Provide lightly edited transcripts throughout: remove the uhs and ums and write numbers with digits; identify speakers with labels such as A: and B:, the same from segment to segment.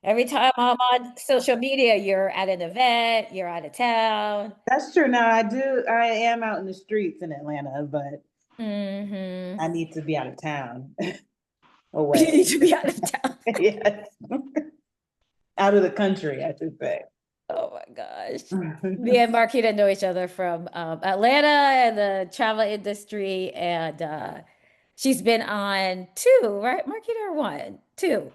A: Every time I'm on social media, you're at an event, you're out of town.
B: That's true. Now I am out in the streets in Atlanta, but
A: Hmm.
B: I need to be out of town
A: You
B: away.
A: need to be out of town.
B: Yes. Out of the country, I should say.
A: Oh my gosh. Me and Marquita know each other from Atlanta and the travel industry, and she's been on two, right? Marquita or one? Two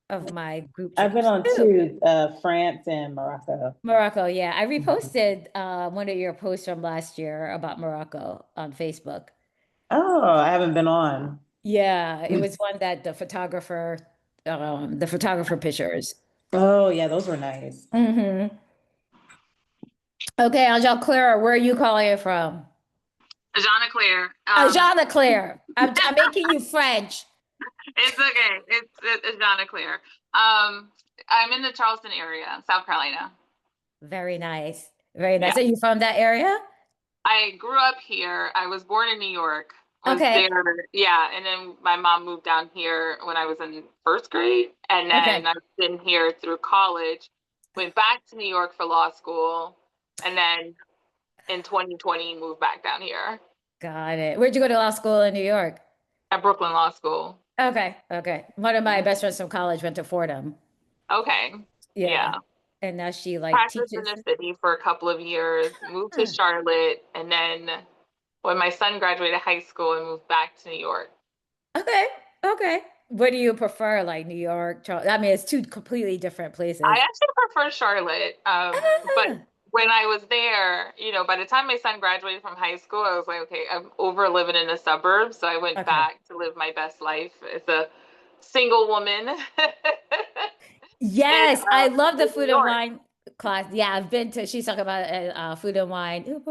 A: of my group
B: I've been
A: trips.
B: on
A: Two.
B: two, France and Morocco.
A: Morocco, yeah. I reposted one of your posts from last year about Morocco on Facebook.
B: Oh, I haven't been on.
A: Yeah, it was one that the photographer pictures.
B: Oh, yeah, those were nice.
A: Hmm. Okay, Angel Clara, where are you calling it from?
C: Jean Claire.
A: Jean Claire. I'm making you French.
C: It's okay. It's Jean Claire. I'm in the Charleston area, South Carolina.
A: Very nice. Very
C: Yeah.
A: nice. Are you from that area?
C: I grew up here. I was born in New York. Was
A: Okay.
C: there, yeah, and then my mom moved down here when I was in first grade, and then
A: Okay.
C: I've been here through college. Went back to New York for law school, and then in 2020 moved back down here
A: Got it. Where'd you go to law school in New York?
C: at Brooklyn Law School.
A: Okay. Okay. One of my best friends from college went to Fordham.
C: Okay,
A: Yeah.
C: yeah.
A: And now she like
C: Practiced in
A: teaches.
C: the city for a couple of years, moved to
A: Huh.
C: Charlotte, and then when my son graduated high school, I moved back to New York.
A: Okay. Okay. What do you prefer, like New York, Charlotte? I mean, it's two completely different
C: I
A: places.
C: actually prefer Charlotte, but
A: Ah,
C: when I was there, by the time my son graduated from high school, I was like, okay, I'm over living in the suburbs, so I went
A: okay.
C: back to live my best life as a single woman in
A: Yes, I love the
C: New
A: food and
C: York.
A: wine class. Yeah, I've been to, she's talking about food and wine.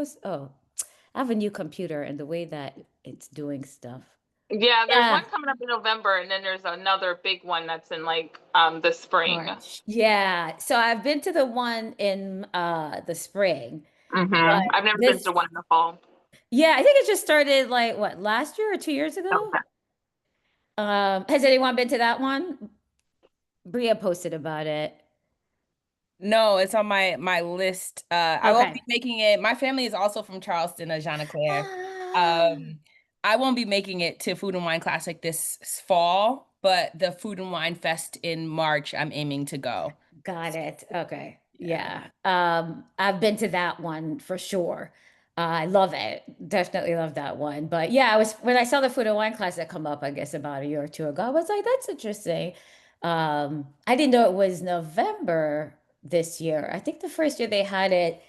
A: I have a new computer and the way that it's doing stuff.
C: Yeah, there's
A: Yeah,
C: one coming up in November, and then there's another big one that's in like the spring.
A: March. Yeah, so I've been to the one in the spring, but
C: I've never been
A: this,
C: to one in the fall.
A: yeah, I think it just started like what, last year or 2 years ago?
C: Okay.
A: Has anyone been to that one? Bria posted about it.
D: No, it's on my list. I won't
A: Okay.
D: be making it. My family is also from Charleston, Jean Claire.
A: Ah,
D: Um, I won't be making it to Food and Wine Classic this fall, but the Food and Wine Fest in March, I'm aiming to go.
A: got it. Okay.
D: Yeah.
A: Yeah. I've been to that one for sure. I love it. Definitely love that one. But yeah, I was when I saw the food and wine class that come up, I guess about a year or two ago, I was like, that's interesting. I didn't know it was November this year. I think the first year they had it,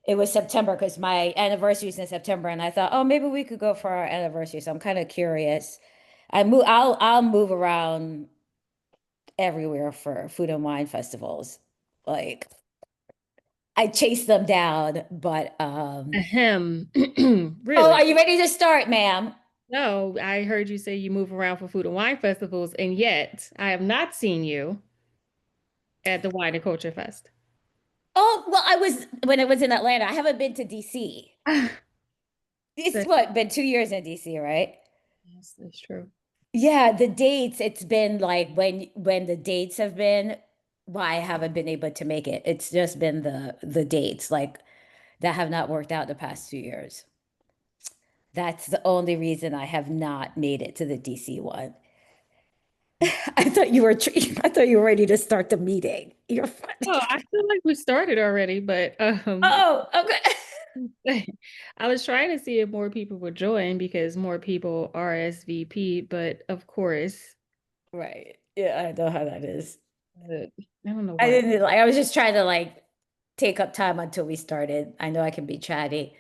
A: it was September because my anniversary is in September, and I thought, oh, maybe we could go for our anniversary. So I'm kind of curious. I'll move around everywhere for food and wine festivals. Like I chase them down, but
E: Ahem.
A: oh,
E: Really?
A: are you ready to start, ma'am?
E: No, I heard you say you move around for food and wine festivals, and yet I have not seen you at the Wine and Culture Fest.
A: Oh, well, I was when I was in Atlanta. I haven't been to DC. It's
E: That-
A: what, been 2 years in DC, right?
E: Yes, that's true.
A: Yeah, the dates, it's been like when the dates have been, why I haven't been able to make it. It's just been the dates like that have not worked out the past 2 years. That's the only reason I have not made it to the DC one. I thought you were ready to start the meeting. You're funny.
E: Oh, I feel like we started already, but
A: Oh, okay.
E: I was trying to see if more people would join because more people RSVP, but of course,
A: Right. Yeah, I know how that is.
E: I don't know
A: I
E: why.
A: didn't like I was just trying to like take up time until we started. I know I can be chatty.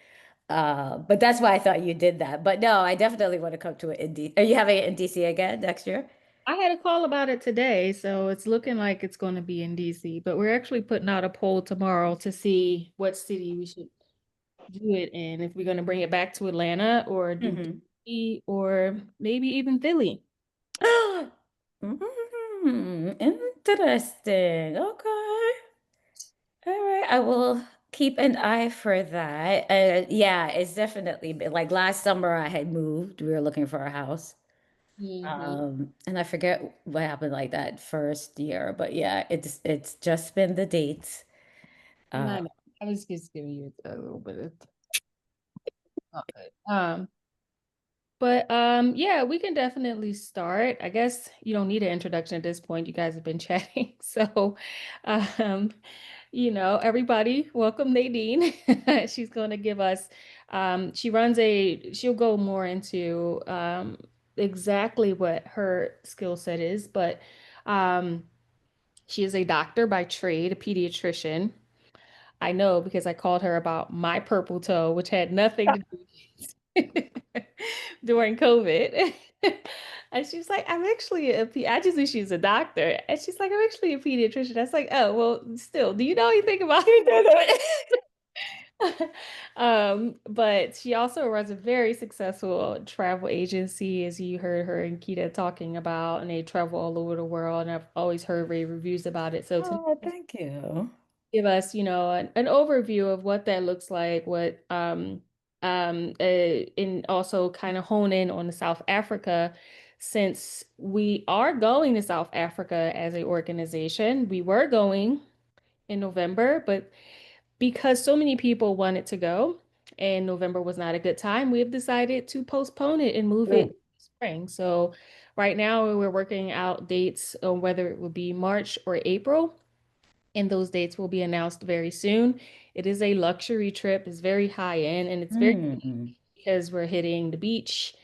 A: But that's why I thought you did that. But no, I definitely want to come to it in D. Are you having it in DC again next year?
E: I had a call about it today, so it's looking like it's going to be in DC, but we're actually putting out a poll tomorrow to see what city we should do it in, if we're going to bring it back to Atlanta or do
A: Hmm.
E: DC or maybe even Philly.
A: Interesting. Okay. All right. I will keep an eye for that. Yeah, it's definitely been like last summer I had moved. We were looking for a house.
E: Mhm.
A: And I forget what happened like that first year, but yeah, it's just been the dates. Uh,
E: I know. I was just giving you a little bit of okay. But yeah, we can definitely start. I guess you don't need an introduction at this point. You guys have been chatting. So um, everybody, welcome Nadine. She's going to give us she'll go more into exactly what her skill set is, but um she is a doctor by trade, a pediatrician. I know because I called her about my purple toe, which had nothing to do with during COVID. And she's like, I'm actually I just knew she was a doctor. And she's like, I'm actually a pediatrician. I was like, oh, well, still, do you know anything about it? But she also runs a very successful travel agency, as you heard her and Kita talking about, and they travel all over the world. And I've always heard rave reviews about it. So to
A: oh, thank you.
E: give us, an overview of what that looks like, what and also kind of hone in on the South Africa, since we are going to South Africa as an organization. We were going in November, but because so many people wanted to go and November was not a good time, we have decided to postpone it and move it
A: Mm.
E: to spring. So right now we're working out dates on whether it will be March or April, and those dates will be announced very soon. It is a luxury trip. It's very high end, and it's very
A: Mm.
E: because we're hitting the beach,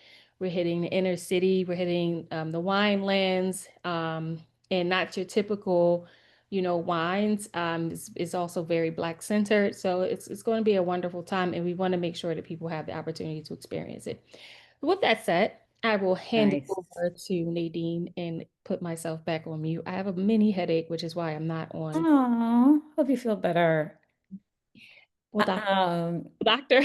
E: we're hitting the inner city, we're hitting the wine lands, and not your typical, wines. It's also very Black centered, so it's going to be a wonderful time, and we want to make sure that people have the opportunity to experience it. With that said, I will hand it
A: Nice.
E: over to Nadine and put myself back on mute. I have a mini headache, which is why I'm not on.
A: Oh, hope you feel better.
E: Well,
A: Um,
E: doctor.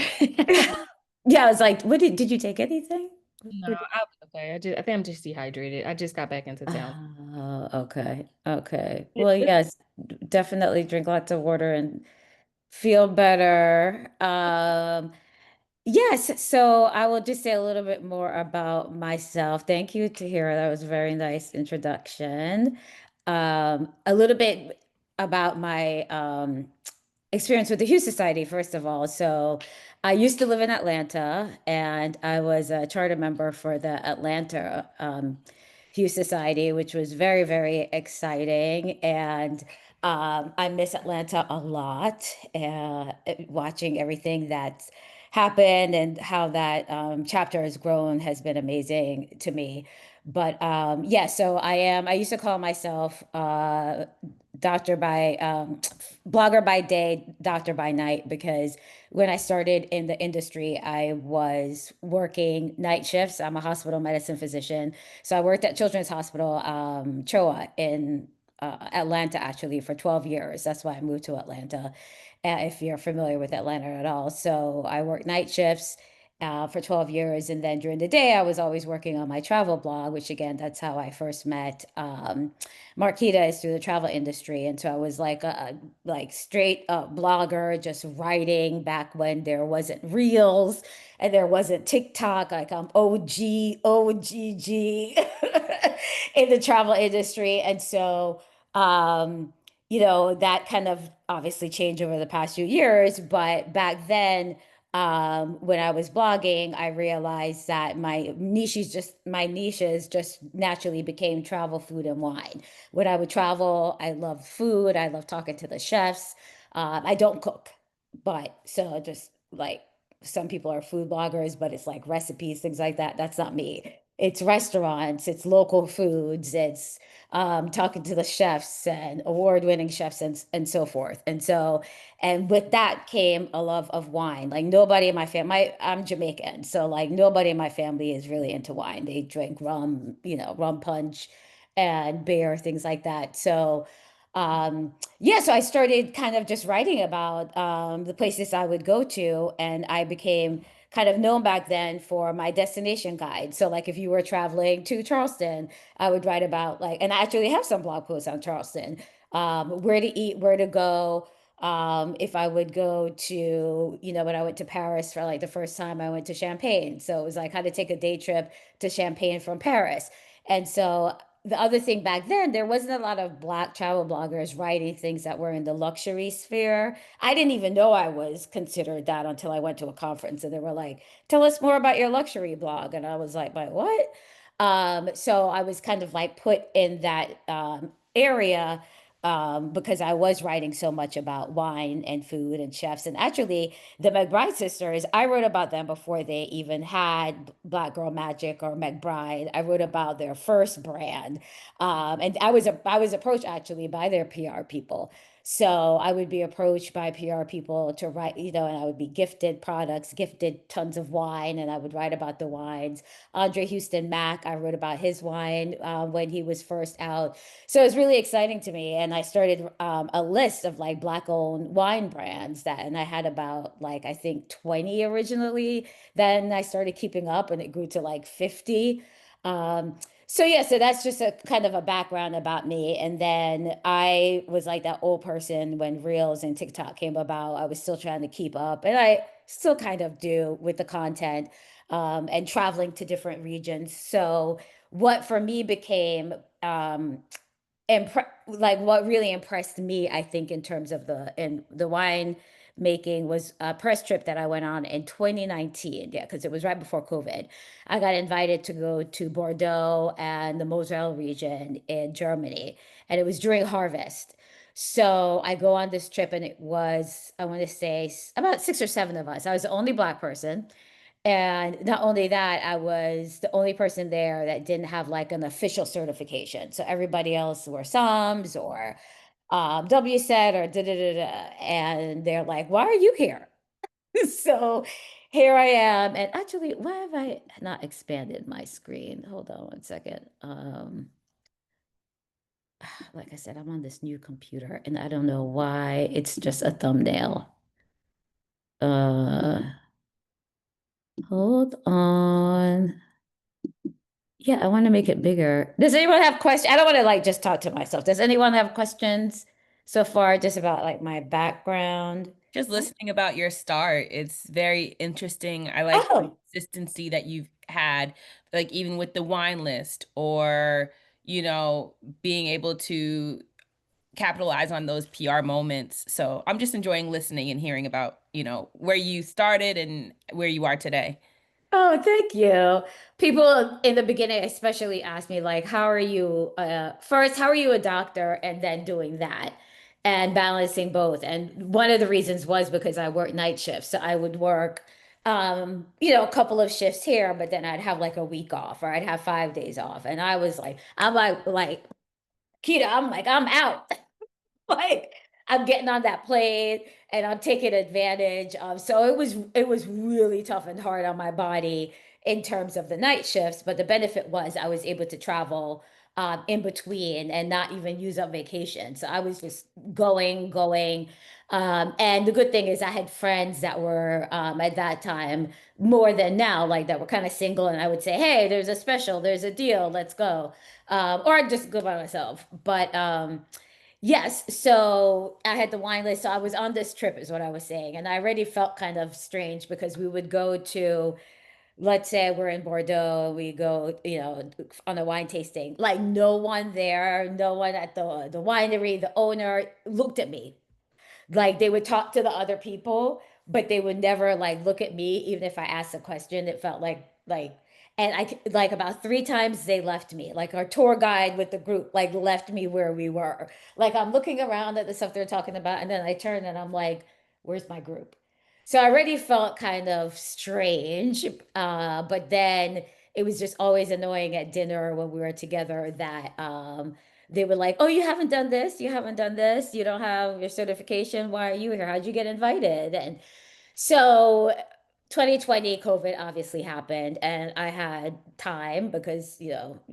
A: yeah, I was like, did you take anything?
E: No,
A: What
E: I'll be okay. I think I'm just dehydrated. I just got back into town.
A: Oh, okay. Okay.
E: It-
A: Well,
E: it-
A: yes, definitely drink lots of water and feel better. Yes, so I will just say a little bit more about myself. Thank you, Tahira. That was a very nice introduction. A little bit about my experience with the Hughes Society, first of all. So I used to live in Atlanta and I was a charter member for the Atlanta Hughes Society, which was very, very exciting. And I miss Atlanta a lot, watching everything that's happened and how that chapter has grown has been amazing to me. But yeah, so I used to call myself doctor by blogger by day, doctor by night, because when I started in the industry, I was working night shifts. I'm a hospital medicine physician. So I worked at Children's Hospital, CHOA in Atlanta actually for 12 years. That's why I moved to Atlanta, if you're familiar with Atlanta at all. So I worked night shifts for 12 years. And then during the day, I was always working on my travel blog, which again, that's how I first met Marquita is through the travel industry. And so I was like a like straight up blogger, just writing back when there wasn't reels and there wasn't TikTok. Like I'm OGG in the travel industry. And so that kind of obviously changed over the past few years. But back then, when I was blogging, I realized that my niches just naturally became travel, food, and wine. When I would travel, I loved food. I love talking to the chefs. I don't cook, but so just like some people are food bloggers, but it's like recipes, things like that. That's not me. It's restaurants, it's local foods, it's talking to the chefs and award-winning chefs and so forth. And with that came a love of wine. Like nobody in my family, I'm Jamaican, so like nobody in my family is really into wine. They drink rum, rum punch and beer, things like that. So yeah, so I started kind of just writing about the places I would go to, and I became kind of known back then for my destination guide. So like if you were traveling to Charleston, I would write about like, and I actually have some blog posts on Charleston, where to eat, where to go, If I would go to, when I went to Paris for like the first time, I went to Champagne. So it was like how to take a day trip to Champagne from Paris. And so the other thing back then, there wasn't a lot of Black travel bloggers writing things that were in the luxury sphere. I didn't even know I was considered that until I went to a conference and they were like, tell us more about your luxury blog. And I was like, by what? So I was kind of like put in that area because I was writing so much about wine and food and chefs. And actually, the McBride sisters, I wrote about them before they even had Black Girl Magic or McBride. I wrote about their first brand, and I was approached actually by their PR people. So I would be approached by PR people to write, and I would be gifted products, gifted tons of wine, and I would write about the wines. Andre Houston Mack, I wrote about his wine when he was first out. So it was really exciting to me. And I started a list of like Black owned wine brands and I had about like, I think 20 originally. Then I started keeping up and it grew to like 50. Um, so yeah, so that's just a kind of a background about me. And then I was like that old person when Reels and TikTok came about. I was still trying to keep up, and I still kind of do with the content and traveling to different regions. So what for me became like what really impressed me, I think, in terms of the wine making was a press trip that I went on in 2019. Yeah, because it was right before COVID. I got invited to go to Bordeaux and the Moselle region in Germany, and it was during harvest. So I go on this trip, and it was, I want to say, about 6 or 7 of us. I was the only Black person. And not only that, I was the only person there that didn't have like an official certification. So everybody else were SOMs or WSET or da da da da. And they're like, why are you here? So here I am. And actually, why have I not expanded my screen? Hold on one second. Like I said, I'm on this new computer and I don't know why it's just a thumbnail. Uh, Hold on. Yeah, I want to make it bigger. Does anyone have questions? I don't want to like just talk to myself. Does anyone have questions so far just about like my background?
D: Just listening about your start, it's very interesting. I like the
A: Oh,
D: consistency that you've had, like even with the wine list or, you know, being able to capitalize on those PR moments. So I'm just enjoying listening and hearing about, where you started and where you are today.
A: oh, thank you. People in the beginning especially ask me like, how are you first, how are you a doctor and then doing that and balancing both? And one of the reasons was because I work night shifts. So I would work a couple of shifts here, but then I'd have like a week off or I'd have 5 days off. And I was like, I'm like, Kita, I'm like, I'm out. Like I'm getting on that plane and I'm taking advantage of. So it was really tough and hard on my body in terms of the night shifts, but the benefit was I was able to travel in between and not even use up vacation. So I was just going. And the good thing is I had friends that were at that time more than now, like that were kind of single, and I would say, "Hey, there's a special, there's a deal, let's go," or I'd just go by myself. But yes, so I had the wine list. So I was on this trip, is what I was saying. And I already felt kind of strange because we would go to, let's say we're in Bordeaux, we go, on a wine tasting. Like no one there, no one at the winery, the owner looked at me. Like they would talk to the other people, but they would never like look at me, even if I asked a question. It felt like, and like about 3 times they left me. Like our tour guide with the group, like left me where we were. Like I'm looking around at the stuff they're talking about, and then I turn and I'm like, "Where's my group?" So I already felt kind of strange, but then it was just always annoying at dinner when we were together that they were like, "Oh, you haven't done this, you haven't done this, you don't have your certification. Why are you here? How'd you get invited?" And so 2020 COVID obviously happened and I had time because,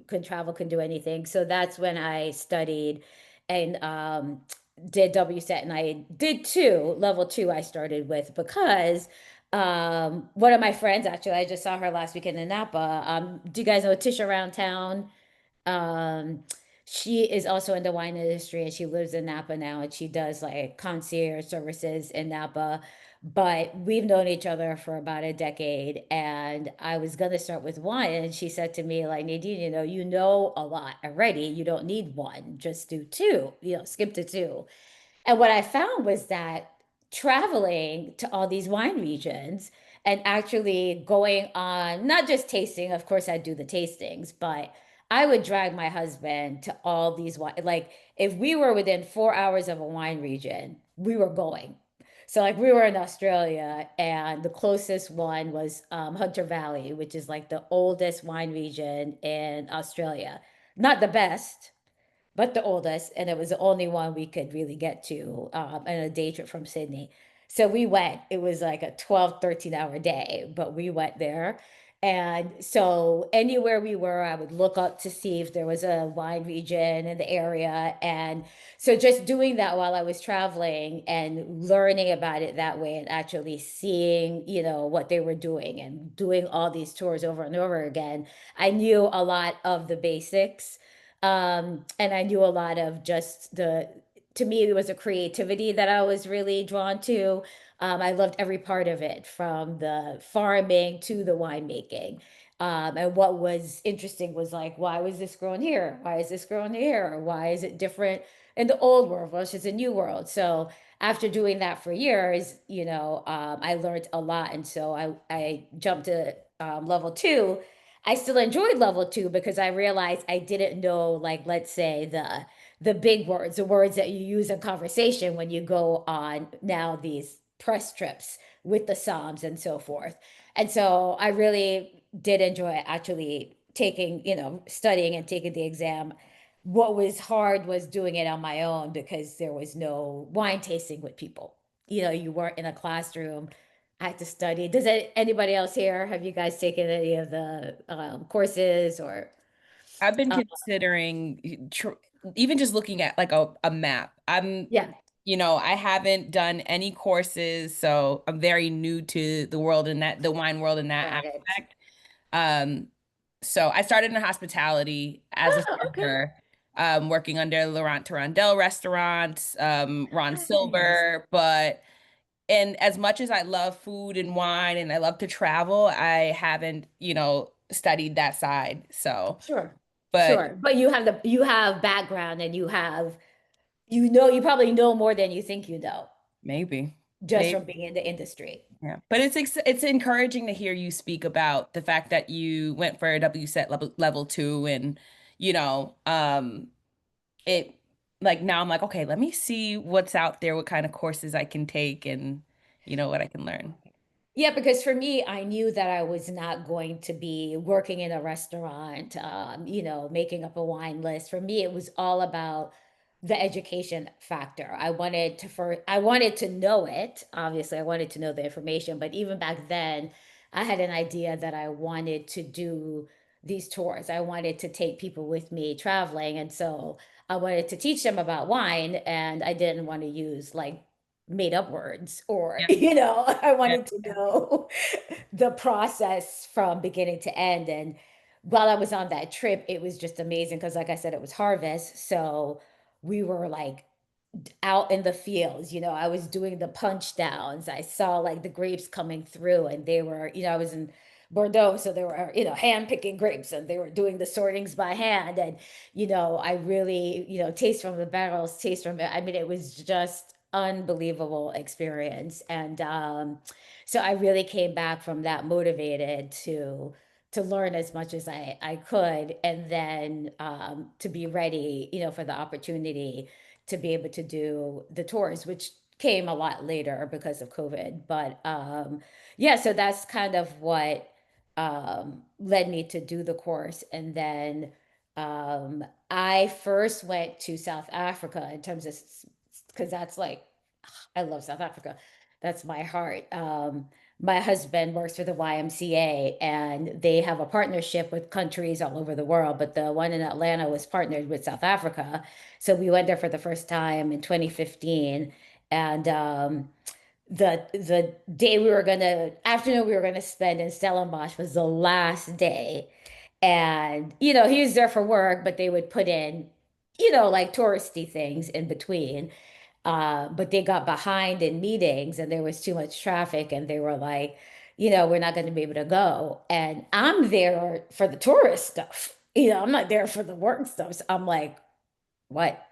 A: couldn't travel, couldn't do anything. So that's when I studied and did WSET and I did level two I started with because one of my friends actually, I just saw her last weekend in Napa. Do you guys know Tish Around Town? Um, She is also in the wine industry and she lives in Napa now and she does like concierge services in Napa. But we've known each other for about a decade and I was gonna start with wine and she said to me like Nadine, you know a lot already. You don't need one, just do two, skip to two. And what I found was that traveling to all these wine regions and actually going on, not just tasting, of course, I do the tastings, but I would drag my husband to all these wine. Like, if we were within 4 hours of a wine region, we were going. So, like, we were in Australia, and the closest one was Hunter Valley, which is like the oldest wine region in Australia. Not the best, but the oldest, and it was the only one we could really get to in a day trip from Sydney. So we went. It was like a 12, 13-hour day, but we went there. And so anywhere we were, I would look up to see if there was a wine region in the area. And so just doing that while I was traveling and learning about it that way and actually seeing, what they were doing and doing all these tours over and over again, I knew a lot of the basics and I knew a lot of just to me, it was a creativity that I was really drawn to. I loved every part of it, from the farming to the winemaking. And what was interesting was like, why was this grown here? Why is this grown here? Why is it different in the old world versus the new world? So after doing that for years, I learned a lot. And so I jumped to level two. I still enjoyed level two because I realized I didn't know, like, let's say the big words, the words that you use in conversation when you go on now these press trips with the Psalms and so forth. And so I really did enjoy actually taking, studying and taking the exam. What was hard was doing it on my own because there was no wine tasting with people. You weren't in a classroom. I had to study. Anybody else here? Have you guys taken any of the courses or?
D: I've been
A: Uh,
D: considering even just looking at like a map.
A: yeah,
D: I haven't done any courses, so I'm very new to the world and the wine world in that
A: got it.
D: aspect. Um, so I started in hospitality as a
A: Oh, okay.
D: server, working under Laurent Turandel restaurants, Ron
A: Nice.
D: Silver, and as much as I love food and wine and I love to travel, I haven't, studied that side. So,
A: Sure.
D: but
A: Sure. But you have background and you probably know more than you think you know
D: maybe,
A: just
D: maybe.
A: from being in the industry.
D: Yeah, but it's encouraging to hear you speak about the fact that you went for a WSET level two, and you know, it like now I'm like, okay, let me see what's out there, what kind of courses I can take, and what I can learn.
A: Yeah, because for me, I knew that I was not going to be working in a restaurant, making up a wine list. For me, it was all about the education factor. I wanted to know it. Obviously, I wanted to know the information, but even back then, I had an idea that I wanted to do these tours. I wanted to take people with me traveling, and so I wanted to teach them about wine, and I didn't want to use like made up words or
D: Yeah,
A: I
D: yeah,
A: wanted to know the process from beginning to end. And while I was on that trip, it was just amazing because like I said, it was harvest, so we were like out in the fields. I was doing the punch downs. I saw like the grapes coming through, and they were, I was in Bordeaux, so they were, hand picking grapes, and they were doing the sortings by hand. And, I really, taste from the barrels, taste from it. I mean, it was just unbelievable experience. And so I really came back from that motivated to learn as much as I could, and then to be ready, for the opportunity to be able to do the tours, which came a lot later because of COVID. But yeah, so that's kind of what led me to do the course. And then I first went to South Africa in terms of, because that's like, I love South Africa. That's my heart. My husband works for the YMCA and they have a partnership with countries all over the world, but the one in Atlanta was partnered with South Africa. So we went there for the first time in 2015. And the day afternoon we were gonna spend in Stellenbosch was the last day. And he was there for work, but they would put in like touristy things in between. But they got behind in meetings and there was too much traffic and they were like, we're not going to be able to go. And I'm there for the tourist stuff. I'm not there for the work stuff. So I'm like, what?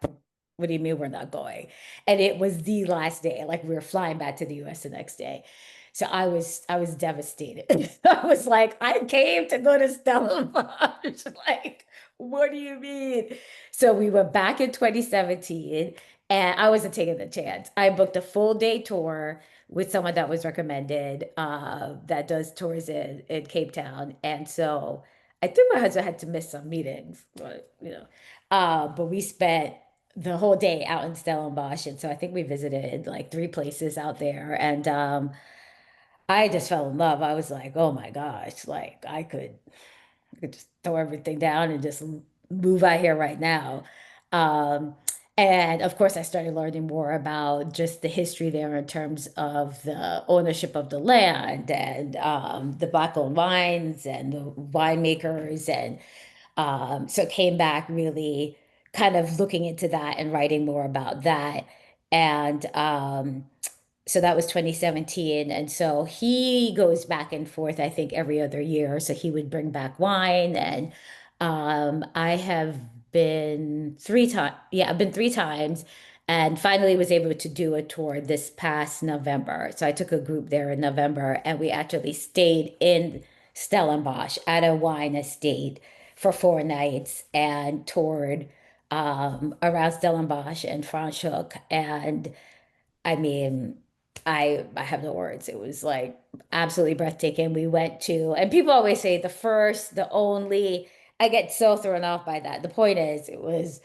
A: What do you mean we're not going? And it was the last day. Like we were flying back to the US the next day. So I was devastated. I was like, I came to go to Stellenbosch. Like, what do you mean? So we were back in 2017 and I wasn't taking the chance. I booked a full day tour with someone that was recommended that does tours in Cape Town. And so I think my husband had to miss some meetings, but we spent the whole day out in Stellenbosch. And so I think we visited like three places out there. And I just fell in love. I was like, oh my gosh, like I could just throw everything down and just move out here right now. Um, and of course, I started learning more about just the history there in terms of the ownership of the land and the black-owned wines and the winemakers. And so came back really kind of looking into that and writing more about that. And so that was 2017. And so he goes back and forth, I think, every other year. So he would bring back wine. And I have been 3 times. Yeah, I've been 3 times and finally was able to do a tour this past November. So I took a group there in November and we actually stayed in Stellenbosch at a wine estate for 4 nights and toured around Stellenbosch and Franschhoek. And I mean, I have no words. It was like absolutely breathtaking. We went to, and people always say the first, the only. I get so thrown off by that. The point is, it was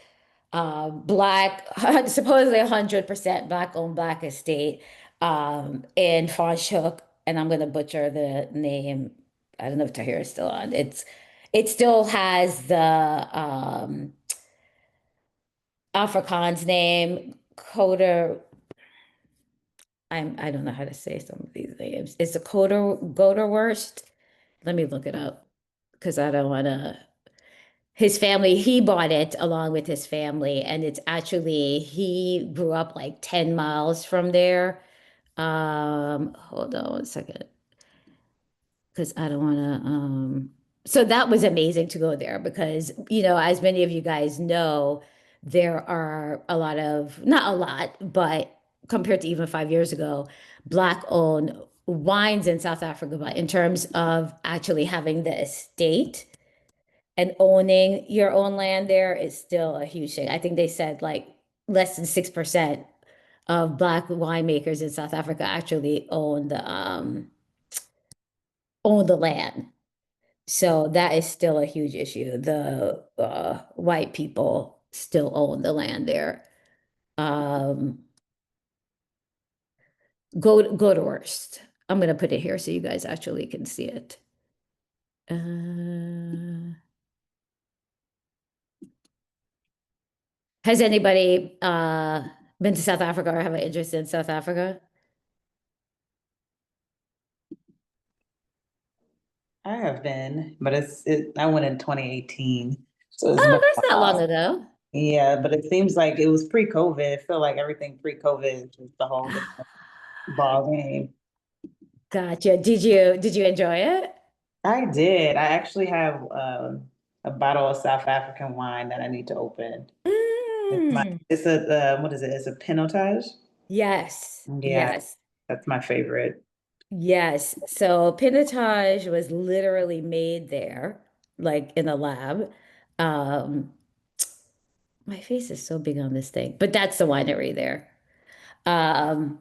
A: black, supposedly 100% black owned black estate in Franschhoek, and I'm gonna butcher the name. I don't know if Tahir is still on. It still has the Afrikaans name, Coder. I don't know how to say some of these names. It's a Goderwurst. Let me look it up because I don't want to. His family, he bought it along with his family, and it's actually he grew up like 10 miles from there. Hold on 1 second because I don't want to so that was amazing to go there because as many of you guys know there are a lot of not a lot but compared to even 5 years ago black owned wines in South Africa but in terms of actually having the estate and owning your own land there is still a huge thing. I think they said like less than 6% of black winemakers in South Africa actually own the land. So that is still a huge issue. The white people still own the land there. Um, go to worst. I'm gonna put it here so you guys actually can see it. Has anybody been to South Africa or have an interest in South Africa?
B: I have been, but I went in 2018. So it's been
A: Oh,
B: a
A: that's not long
B: while.
A: ago.
B: Yeah, but it seems like it was pre-COVID. I feel like everything pre-COVID is just the whole different ball game.
A: Gotcha. Did you enjoy it?
B: I did. I actually have a bottle of South African wine that I need to open.
A: Mm,
B: It's a what is it? It's a Pinotage.
A: yes,
B: Yeah,
A: yes.
B: that's my favorite.
A: Yes. So Pinotage was literally made there, like in a lab. Um, my face is so big on this thing, but that's the winery there. Um,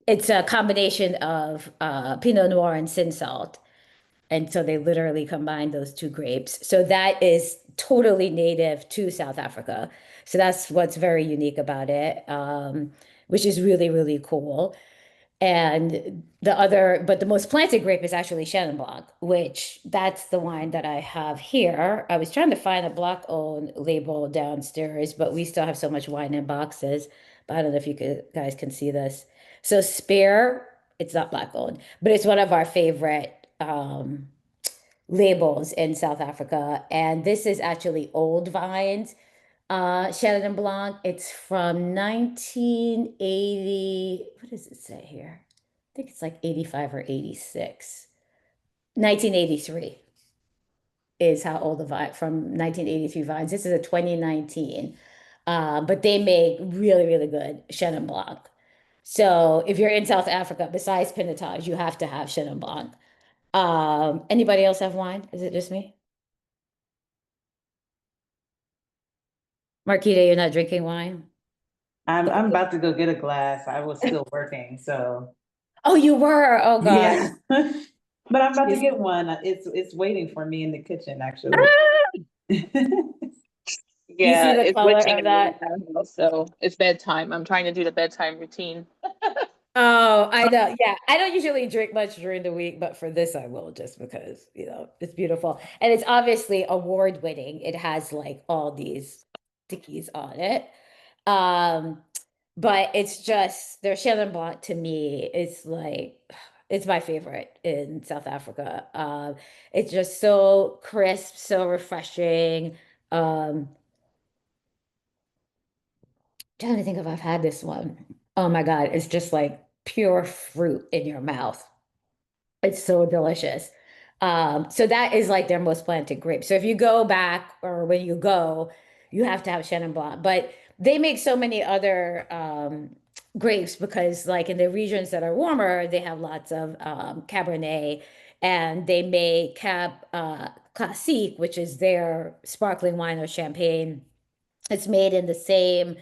A: it's a combination of Pinot Noir and Cinsault. And so they literally combine those two grapes. So that is totally native to South Africa. So that's what's very unique about it, which is really, really cool. And but the most planted grape is actually Chenin Blanc, which that's the wine that I have here. I was trying to find a black owned label downstairs, but we still have so much wine in boxes. But I don't know if guys can see this. So Spare, it's not black owned, but it's one of our favorite labels in South Africa. And this is actually old vines Chenin Blanc, it's from 1980. What does it say here? I think it's like 85 or 86. 1983 is how old the vine from 1983 vines. This is a 2019. But they make really, really good Chenin Blanc. So if you're in South Africa, besides Pinotage, you have to have Chenin Blanc. Anybody else have wine? Is it just me? Marquita, you're not drinking wine?
B: I'm about to go get a glass. I was still working, so
A: Oh, you were. Oh gosh.
B: yeah. But I'm about to
A: Yes.
B: get one. It's waiting for me in the kitchen, actually.
A: You see
C: Yeah,
A: the
C: it's
A: color
C: witching
A: of
C: in the
A: that?
C: house, so it's bedtime. I'm trying to do the bedtime routine.
A: Oh, I know. Yeah, I don't usually drink much during the week, but for this I will just because, it's beautiful. And it's obviously award winning. It has like all these stickies on it. Um, but it's just their Chenin Blanc to me is like it's my favorite in South Africa. It's just so crisp, so refreshing. Um, Trying to think if I've had this one. Oh my God, it's just like pure fruit in your mouth. It's so delicious. So that is like their most planted grape. So if you go back or when you go, you have to have Chenin Blanc. But they make so many other grapes because, like in the regions that are warmer, they have lots of Cabernet, and they make Classique, which is their sparkling wine or champagne. It's made in the same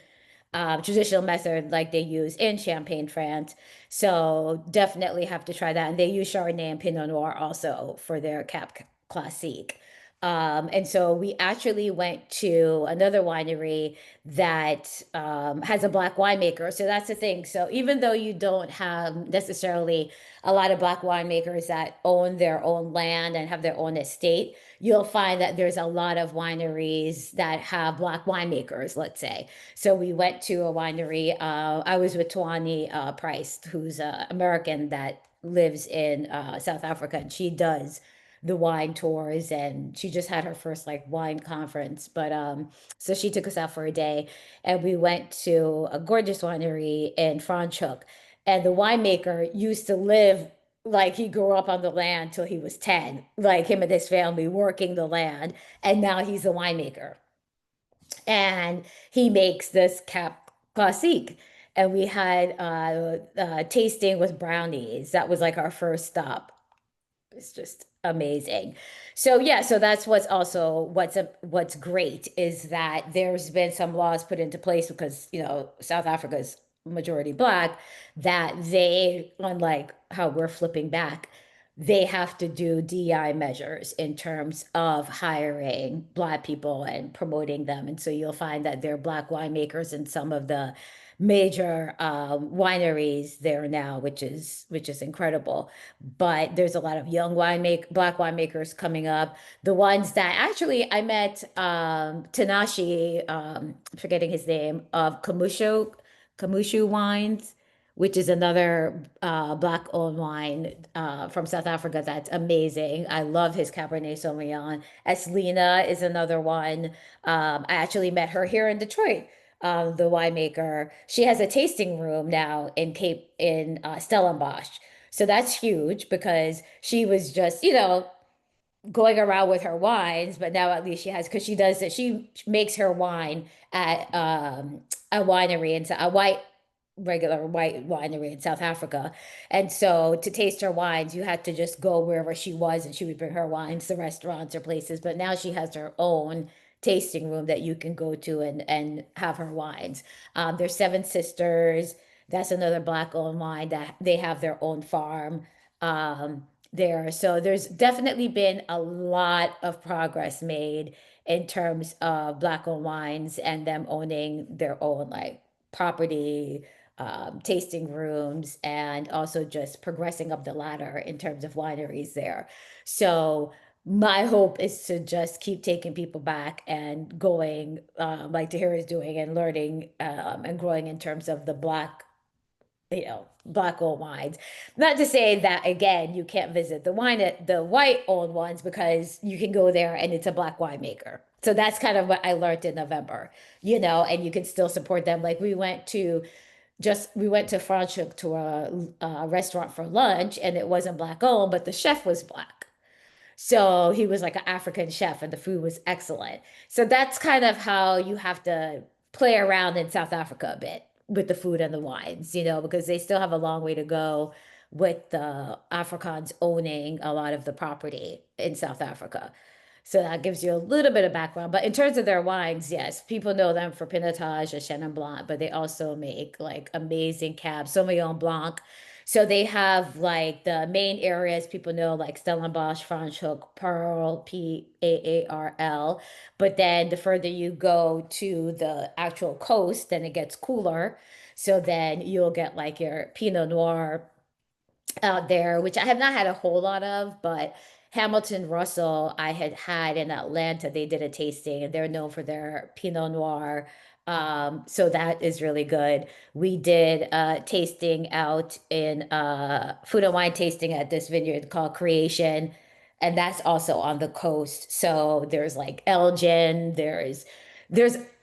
A: traditional method like they use in Champagne, France. So definitely have to try that. And they use Chardonnay and Pinot Noir also for their Cap Classique. And so we actually went to another winery that has a black winemaker. So that's the thing. So even though you don't have necessarily a lot of black winemakers that own their own land and have their own estate, you'll find that there's a lot of wineries that have black winemakers, let's say. So we went to a winery. I was with Tawani Price, who's an American that lives in South Africa, and she does the wine tours, and she just had her first like wine conference. But so she took us out for a day, and we went to a gorgeous winery in Franschhoek, and the winemaker used to live like he grew up on the land till he was 10, like him and his family working the land, and now he's a winemaker and he makes this Cap Classique. And we had tasting with brownies. That was like our first stop. It's just amazing. So yeah, so that's what's great is that there's been some laws put into place because South Africa's majority black that they, unlike how we're flipping back, they have to do DEI measures in terms of hiring black people and promoting them. And so you'll find that there are black winemakers in some of the major wineries there now, which is incredible. But there's a lot of young black winemakers coming up. The ones that actually I met Tanashi, forgetting his name, of Kamushu Wines, which is another black owned wine from South Africa that's amazing. I love his Cabernet Sauvignon. Eslina is another one. I actually met her here in Detroit, the winemaker. She has a tasting room now in Stellenbosch. So that's huge because she was just, going around with her wines, but now at least she has, because she does it. She makes her wine at a winery in a regular white winery in South Africa. And so to taste her wines, you had to just go wherever she was and she would bring her wines to restaurants or places. But now she has her own tasting room that you can go to and have her wines. There's Seven Sisters. That's another black owned wine that they have their own farm. There. So there's definitely been a lot of progress made in terms of black owned wines and them owning their own like property, tasting rooms, and also just progressing up the ladder in terms of wineries there. So my hope is to just keep taking people back and going, like Tahira is doing, and learning and growing in terms of the black old wines. Not to say that again, you can't visit the white old ones because you can go there and it's a black winemaker. So that's kind of what I learned in November, you know, and you can still support them. Like we went to Franschhoek to a restaurant for lunch and it wasn't black owned, but the chef was black. So he was like an African chef and the food was excellent. So that's kind of how you have to play around in South Africa a bit with the food and the wines, you know, because they still have a long way to go with the Afrikaans owning a lot of the property in South Africa. So that gives you a little bit of background. But in terms of their wines, yes, people know them for Pinotage or Chenin Blanc, but they also make like amazing Cab Sauvignon Blanc. So they have like the main areas people know, like Stellenbosch, Franschhoek, Pearl, Paarl. But then the further you go to the actual coast, then it gets cooler. So then you'll get like your Pinot Noir out there, which I have not had a whole lot of, but Hamilton Russell, I had had in Atlanta. They did a tasting and they're known for their Pinot Noir. So that is really good. We did tasting out in food and wine tasting at this vineyard called Creation, and that's also on the coast. So there's like Elgin, there's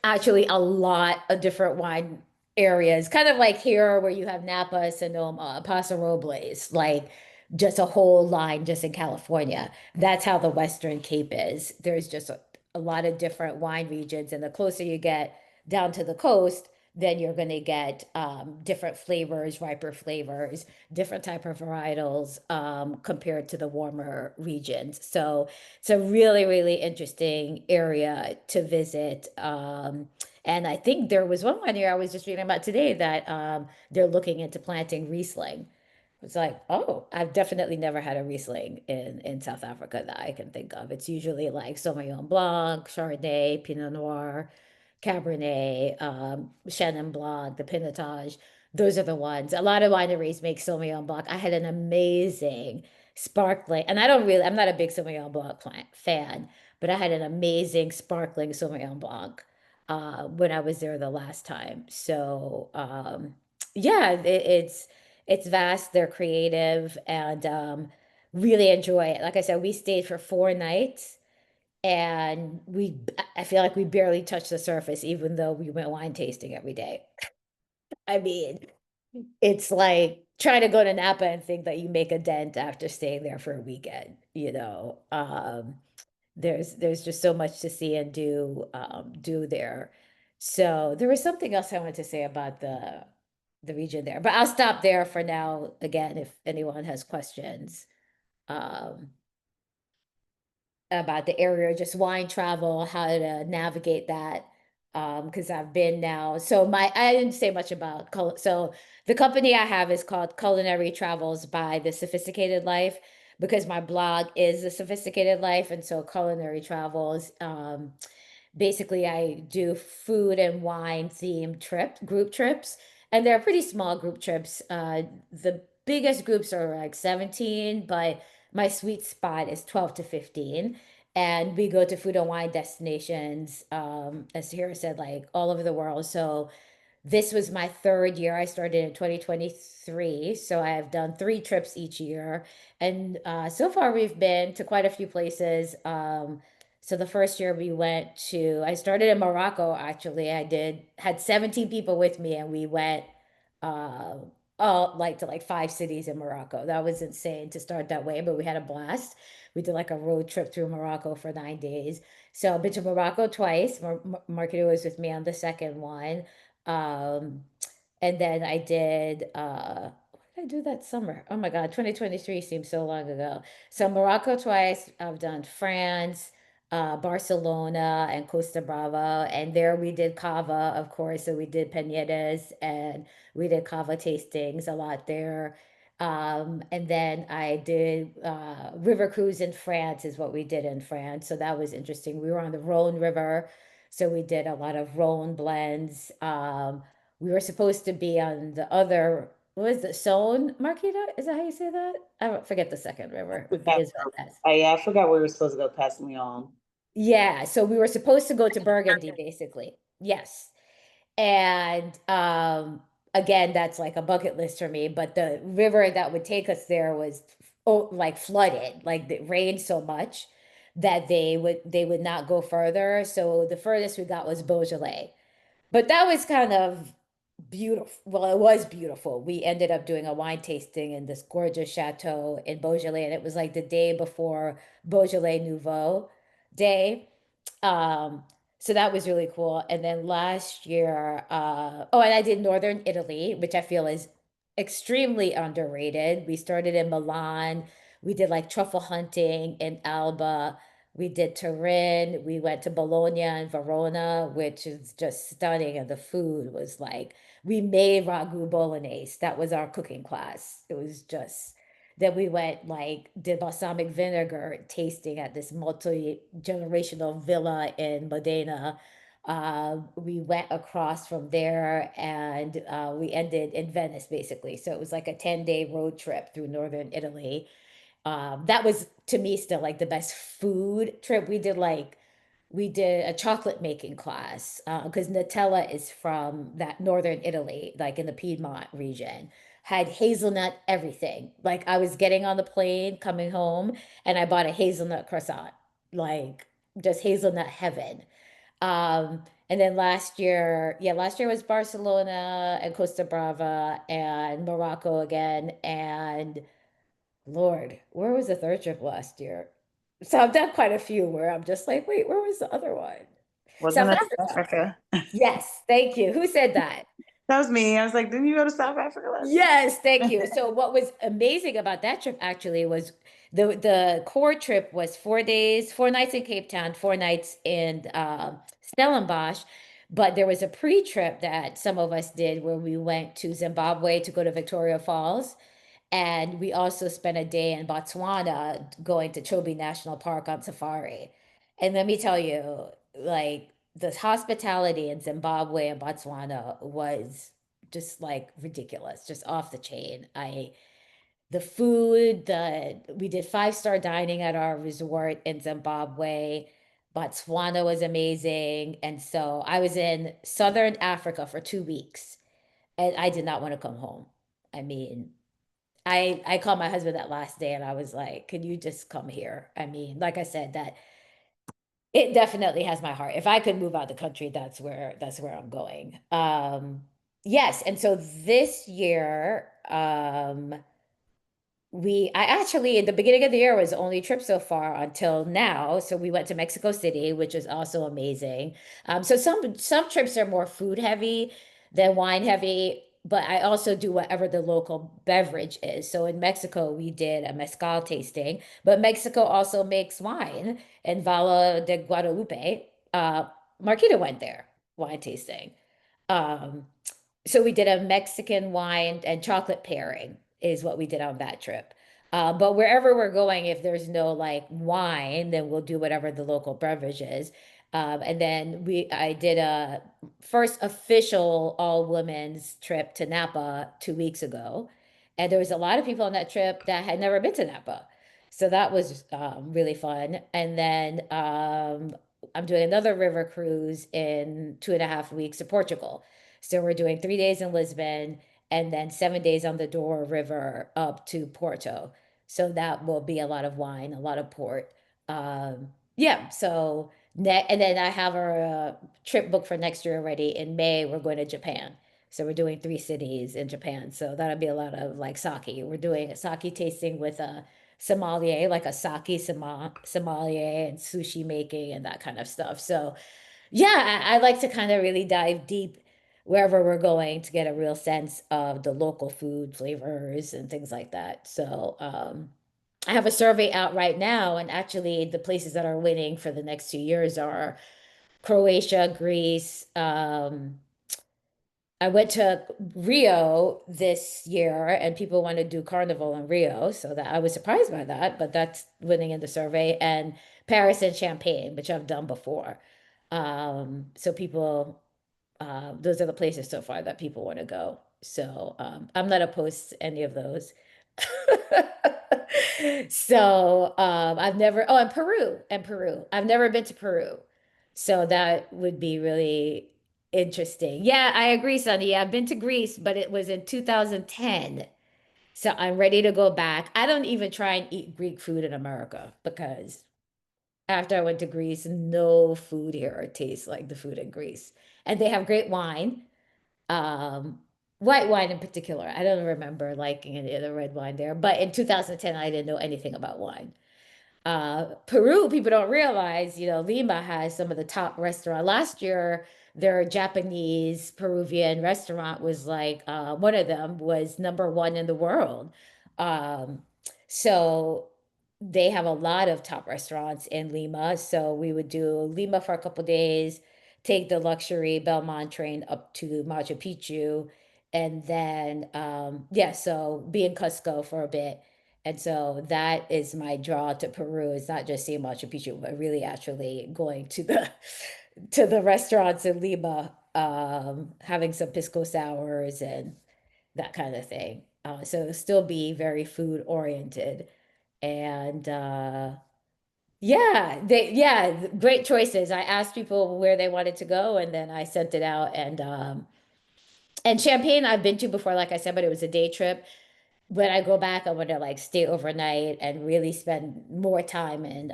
A: actually a lot of different wine areas, kind of like here where you have Napa, Sonoma, Paso Robles, like just a whole line just in California. That's how the Western Cape is. There's just a lot of different wine regions, and the closer you get down to the coast, then you're going to get different flavors, riper flavors, different type of varietals compared to the warmer regions. So it's a really, really interesting area to visit. And I think there was one here I was just reading about today that they're looking into planting Riesling. It's like, oh, I've definitely never had a Riesling in South Africa that I can think of. It's usually like Sauvignon Blanc, Chardonnay, Pinot Noir, Cabernet, Chenin Blanc, the Pinotage. Those are the ones. A lot of wineries make Sauvignon Blanc. I had an amazing sparkling, and I'm not a big Sauvignon Blanc plant fan, but I had an amazing sparkling Sauvignon Blanc when I was there the last time. So yeah, it's vast. They're creative and really enjoy it. Like I said, we stayed for 4 nights and I feel like we barely touched the surface, even though we went wine tasting every day. I mean, it's like trying to go to Napa and think that you make a dent after staying there for a weekend, you know. There's just so much to see and do there. So there was something else I wanted to say about the region there, but I'll stop there for now. Again, if anyone has questions um about the area, just wine travel, how to navigate that. Because I've been now. So I didn't say much about so the company I have is called Culinary Travels by The Sophisticated Life because my blog is The Sophisticated Life, and so Culinary Travels. Basically I do food and wine themed group trips, and they're pretty small group trips. The biggest groups are like 17, but my sweet spot is 12 to 15. And we go to food and wine destinations, as Tahira said, like all over the world. So this was my third year. I started in 2023. So I have done 3 trips each year. And so far we've been to quite a few places. So the first year I started in Morocco, actually. Had 17 people with me and we went uh, all like to like 5 cities in Morocco. That was insane to start that way, but we had a blast. We did like a road trip through Morocco for 9 days. So I've been to Morocco twice. Marketer was with me on the second one. Um, and then I did what did I do that summer? Oh my God, 2023 seems so long ago. So Morocco twice, I've done France, Barcelona and Costa Brava, and there we did cava, of course. So we did panettes and we did cava tastings a lot there. And then I did river cruise in France is what we did in France. So that was interesting. We were on the Rhone River, so we did a lot of Rhone blends. We were supposed to be on the other, what was the Saône, Marquita? Is that how you say that? I don't forget the second river. It
B: Forgot
A: begins with S.
B: I forgot we were supposed to go past Lyon.
A: Yeah, so we were supposed to go to Burgundy, basically. Yes. And again, that's like a bucket list for me, but the river that would take us there was like flooded, like it rained so much that they would not go further. So the furthest we got was Beaujolais. But that was kind of beautiful. Well, it was beautiful. We ended up doing a wine tasting in this gorgeous chateau in Beaujolais, and it was like the day before Beaujolais Nouveau Day. Um, so that was really cool. And then last year, oh, and I did Northern Italy, which I feel is extremely underrated. We started in Milan. We did like truffle hunting in Alba. We did Turin. We went to Bologna and Verona, which is just stunning. And the food was like, we made ragu bolognese. That was our cooking class. It was just, then we went like, did balsamic vinegar tasting at this multi-generational villa in Modena. We went across from there and we ended in Venice basically. So it was like a 10-day road trip through northern Italy. That was to me still like the best food trip. We did a chocolate making class because Nutella is from that northern Italy, like in the Piedmont region. Had hazelnut everything. Like I was getting on the plane coming home and I bought a hazelnut croissant, like just hazelnut heaven. And then last year, yeah, last year was Barcelona and Costa Brava and Morocco again. And Lord, where was the third trip last year? So I've done quite a few where I'm just like, wait, where was the other one?
B: Wasn't
A: South
B: it
A: Africa.
B: South Africa?
A: Yes, thank you. Who said that?
B: That was me. I was like, didn't you go to South Africa last year?
A: Yes, thank you. So what was amazing about that trip actually was the core trip was 4 days, 4 nights in Cape Town, 4 nights in Stellenbosch. But there was a pre-trip that some of us did where we went to Zimbabwe to go to Victoria Falls. And we also spent a day in Botswana going to Chobe National Park on safari. And let me tell you, like the hospitality in Zimbabwe and Botswana was just like ridiculous, just off the chain. The food, we did 5-star dining at our resort in Zimbabwe. Botswana was amazing. And so I was in Southern Africa for 2 weeks and I did not want to come home. I mean, I called my husband that last day and I was like, "Can you just come here?" I mean, like I said, that it definitely has my heart. If I could move out the country, that's where I'm going. Yes, and so this year, I actually at the beginning of the year was the only trip so far until now. So we went to Mexico City, which is also amazing. So some trips are more food heavy than wine heavy, but I also do whatever the local beverage is. So in Mexico, we did a mezcal tasting, but Mexico also makes wine. And Vala de Guadalupe, Marquita went there, wine tasting. Um, so we did a Mexican wine and chocolate pairing is what we did on that trip. But wherever we're going, if there's no like wine, then we'll do whatever the local beverage is. And then I did a first official all women's trip to Napa 2 weeks ago. And there was a lot of people on that trip that had never been to Napa. So that was really fun. And then I'm doing another river cruise in 2.5 weeks to Portugal. So we're doing 3 days in Lisbon and then 7 days on the Douro River up to Porto. So that will be a lot of wine, a lot of port. Yeah, so and then I have our trip booked for next year already. In May, we're going to Japan. So we're doing 3 cities in Japan. So that'll be a lot of like sake. We're doing a sake tasting with a sommelier, like a sommelier and sushi making and that kind of stuff. So yeah, I like to kind of really dive deep wherever we're going to get a real sense of the local food flavors and things like that. So, I have a survey out right now, and actually, the places that are winning for the next 2 years are Croatia, Greece. I went to Rio this year, and people want to do Carnival in Rio, so that I was surprised by that, but that's winning in the survey. And Paris and Champagne, which I've done before. So people those are the places so far that people want to go. So I'm not opposed to any of those. So I've never, oh, and Peru. I've never been to Peru. So that would be really interesting. Yeah, I agree, Sunny. I've been to Greece, but it was in 2010. So I'm ready to go back. I don't even try and eat Greek food in America because After I went to Greece, no food here tastes like the food in Greece. And they have great wine, um, white wine in particular. I don't remember liking any of the red wine there, but in 2010, I didn't know anything about wine. Peru, people don't realize, Lima has some of the top restaurant. Last year, their Japanese Peruvian restaurant was like, one of them was number one in the world. Um, so they have a lot of top restaurants in Lima. So we would do Lima for a couple days, take the luxury Belmont train up to Machu Picchu, and then yeah, so be in Cusco for a bit. And so that is my draw to Peru. It's not just seeing Machu Picchu, but really actually going to the to the restaurants in Lima, having some pisco sours and that kind of thing. So still be very food oriented. And yeah, great choices. I asked people where they wanted to go and then I sent it out, and Champagne I've been to before, like I said, but it was a day trip. When I go back, I want to like stay overnight and really spend more time in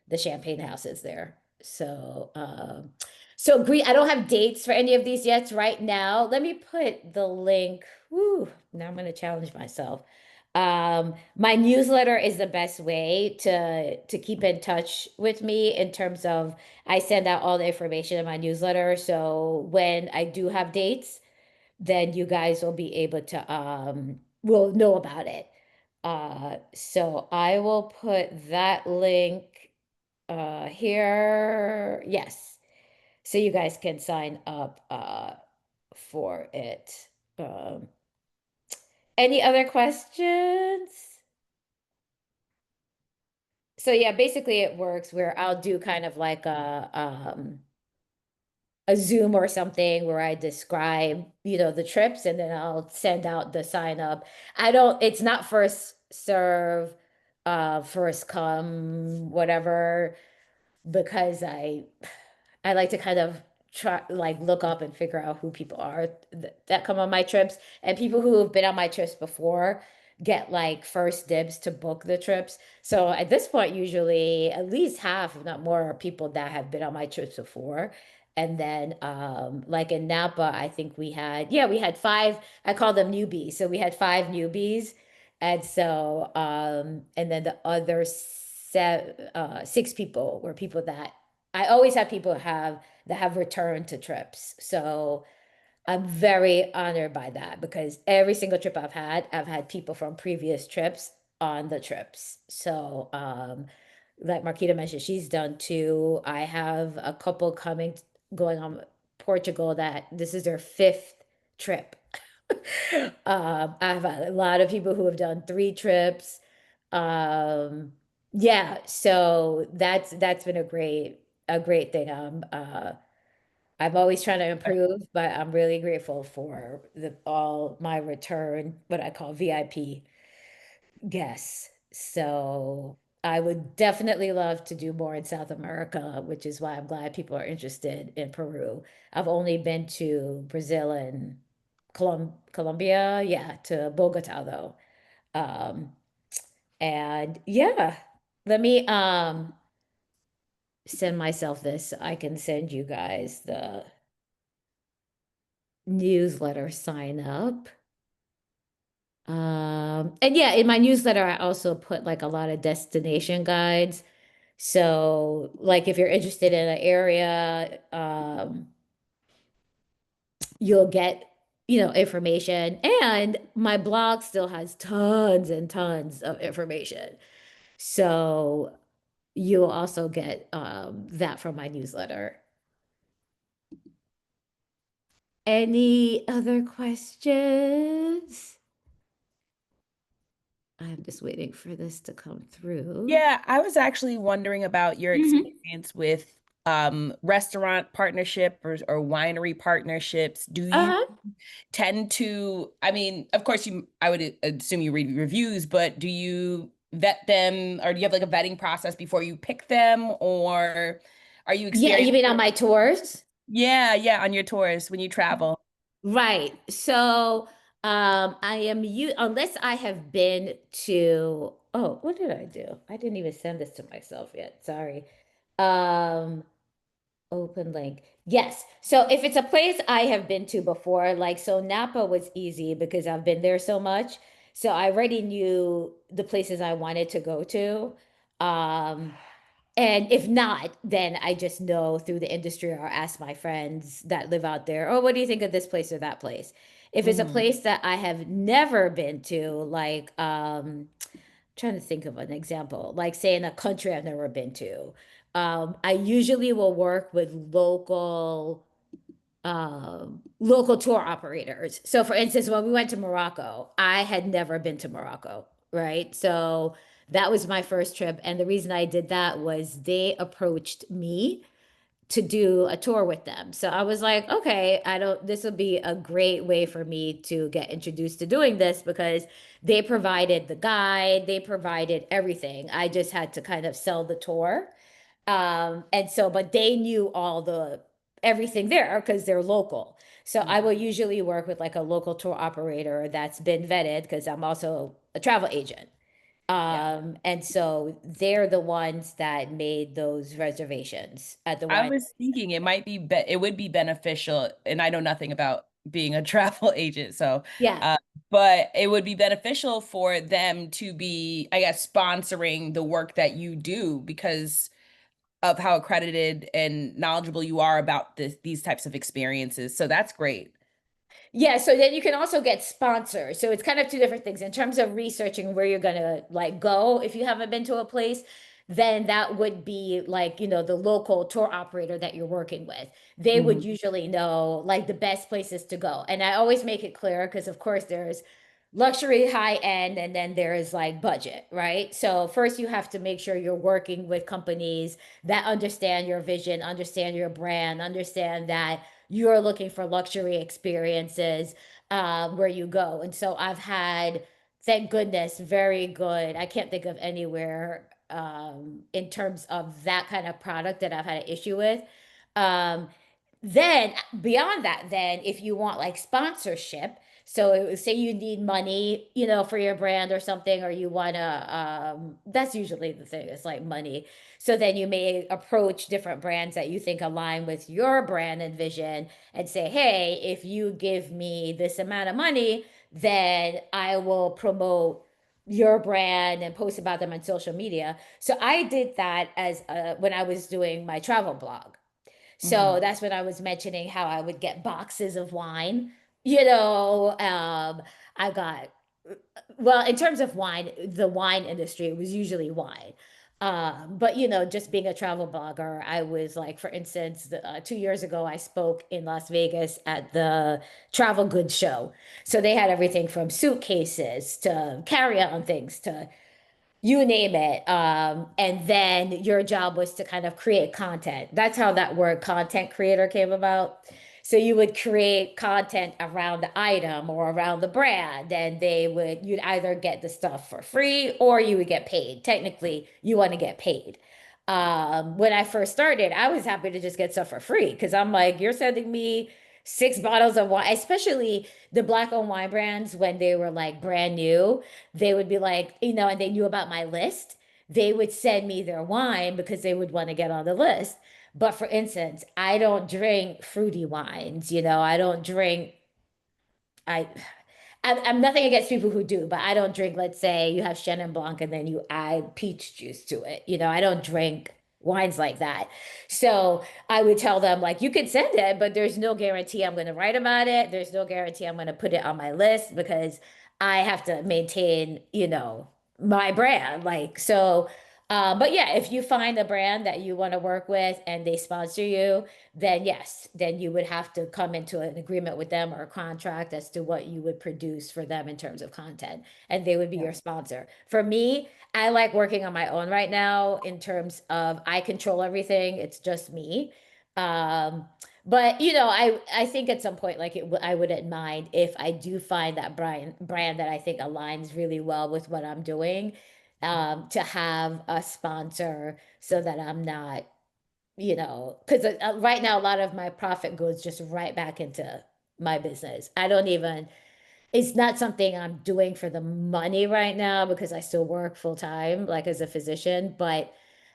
A: the champagne houses there. So I don't have dates for any of these yet right now. Let me put the link. Woo, now I'm going to challenge myself. My newsletter is the best way to keep in touch with me in terms of I send out all the information in my newsletter. So when I do have dates, then you guys will be able to will know about it. So I will put that link here. Yes. So you guys can sign up for it. Um, any other questions? So yeah, basically it works where I'll do kind of like a Zoom or something where I describe, the trips, and then I'll send out the sign up. It's not first serve, first come, whatever, because I like to kind of try like look up and figure out who people are that come on my trips, and people who have been on my trips before get like first dibs to book the trips. So at this point, usually at least half, if not more, are people that have been on my trips before. And then like in Napa, I think we had five, I call them newbies. So we had five newbies. And so and then the other six people were people that I always have people that have returned to trips. So I'm very honored by that because every single trip I've had people from previous trips on the trips. So like Marquita mentioned, she's done two. I have a couple going on Portugal that this is their fifth trip. I have a lot of people who have done three trips. Yeah, so that's been a great thing. I'm always trying to improve, but I'm really grateful for all my return, what I call VIP guests. So I would definitely love to do more in South America, which is why I'm glad people are interested in Peru. I've only been to Brazil and Colombia, yeah, to Bogota though. Um, and yeah, let me send myself this. So I can send you guys the newsletter sign up. And yeah, in my newsletter, I also put like a lot of destination guides. So like if you're interested in an area, you'll get, information. And my blog still has tons and tons of information. So you'll also get that from my newsletter. Any other questions? I'm just waiting for this to come through.
D: Yeah, I was actually wondering about your
A: Mhm.
D: experience with restaurant partnership or winery partnerships. Do you
A: Uh-huh.
D: tend to, I mean, of course I would assume you read reviews, but do you vet them, or do you have like a vetting process before you pick them, or are you
A: Yeah, you
D: experienced?
A: mean on my tours?
D: Yeah, yeah, on your tours when you travel.
A: Right. So, I am you unless I have been to Oh, what did I do? I didn't even send this to myself yet. Sorry. Um, Open link. Yes. So if it's a place I have been to before, like so Napa was easy because I've been there so much. So I already knew the places I wanted to go to. Um, and if not, then I just know through the industry or ask my friends that live out there, oh, what do you think of this place or that place? If it's a
D: Mhm.
A: place that I have never been to, like trying to think of an example, like say in a country I've never been to. I usually will work with local tour operators. So for instance, when we went to Morocco, I had never been to Morocco, right? So that was my first trip. And the reason I did that was they approached me to do a tour with them. So I was like, okay, this will be a great way for me to get introduced to doing this because they provided the guide, they provided everything. I just had to kind of sell the tour. And so, but they knew all the everything there because they're local. So I will usually work with like a local tour operator that's been vetted because I'm also a travel agent.
D: Yeah.
A: And so they're the ones that made those reservations at the
D: I
A: wine.
D: was thinking it might it would be beneficial, and I know nothing about being a travel agent, so
A: Yeah.
D: uh, but it would be beneficial for them to be, I guess, sponsoring the work that you do because of how accredited and knowledgeable you are about these types of experiences. So that's great.
A: Yeah, so then you can also get sponsors. So it's kind of two different things in terms of researching where you're gonna like go. If you haven't been to a place, then that would be like, the local tour operator that you're working with. They would
D: Mhm.
A: usually know like the best places to go. And I always make it clear because of course there's luxury, high end, and then there is like budget, right? So first you have to make sure you're working with companies that understand your vision, understand your brand, understand that you're looking for luxury experiences where you go. And so I've had, thank goodness, very good. I can't think of anywhere in terms of that kind of product that I've had an issue with. Um, then beyond that, then if you want like sponsorship, so say you need money, for your brand or something, or you want to, that's usually the thing, it's like money. So then you may approach different brands that you think align with your brand and vision and say, hey, if you give me this amount of money, then I will promote your brand and post about them on social media. So I did that as when I was doing my travel blog. So
D: Mhm.
A: that's when I was mentioning how I would get boxes of wine. I got, well, in terms of wine, the wine industry, it was usually wine. But just being a travel blogger, I was like, for instance, 2 years ago, I spoke in Las Vegas at the travel goods show. So they had everything from suitcases to carry-on things to you name it. And then your job was to kind of create content. That's how that word content creator came about. So you would create content around the item or around the brand, and you'd either get the stuff for free or you would get paid. Technically, you want to get paid. When I first started, I was happy to just get stuff for free because I'm like, you're sending me 6 bottles of wine, especially the black-owned wine brands when they were like brand new. They would be like, and they knew about my list. They would send me their wine because they would want to get on the list. But for instance, I don't drink fruity wines. I don't drink, I I'm nothing against people who do, but I don't drink, let's say you have Chenin Blanc and then you add peach juice to it. I don't drink wines like that. So I would tell them, like, you could send it, but there's no guarantee I'm going to write about it. There's no guarantee I'm going to put it on my list because I have to maintain, my brand. Like, so, but yeah, if you find a brand that you want to work with and they sponsor you, then yes, then you would have to come into an agreement with them or a contract as to what you would produce for them in terms of content, and they would be
D: Yeah.
A: your sponsor. For me, I like working on my own right now in terms of I control everything. It's just me. Um, but I think at some point, like I wouldn't mind if I do find that brand that I think aligns really well with what I'm doing, to have a sponsor so that I'm not, because right now a lot of my profit goes just right back into my business. I don't even, it's not something I'm doing for the money right now because I still work full time, like as a physician. But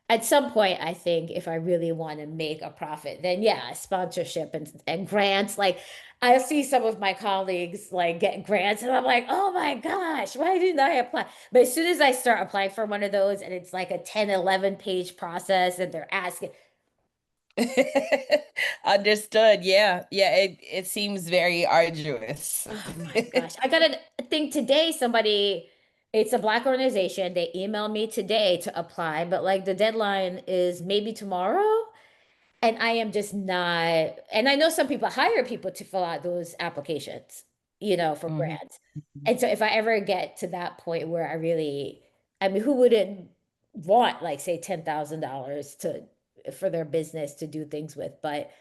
A: at some point, I think if I really want to make a profit, then yeah, sponsorship and grants. Like I see some of my colleagues like get grants, and I'm like, oh my gosh, why didn't I apply? But as soon as I start applying for one of those, and it's like a 10, 11 page process, and they're asking,
D: Understood. Yeah. Yeah. It seems very arduous.
A: oh my gosh. I got a thing today. Somebody, it's a Black organization. They emailed me today to apply, but like the deadline is maybe tomorrow. And I am just not, and I know some people hire people to fill out those applications, for
D: Mhm.
A: grants. And so if I ever get to that point where I mean, who wouldn't want like say $10,000 for their business to do things with? But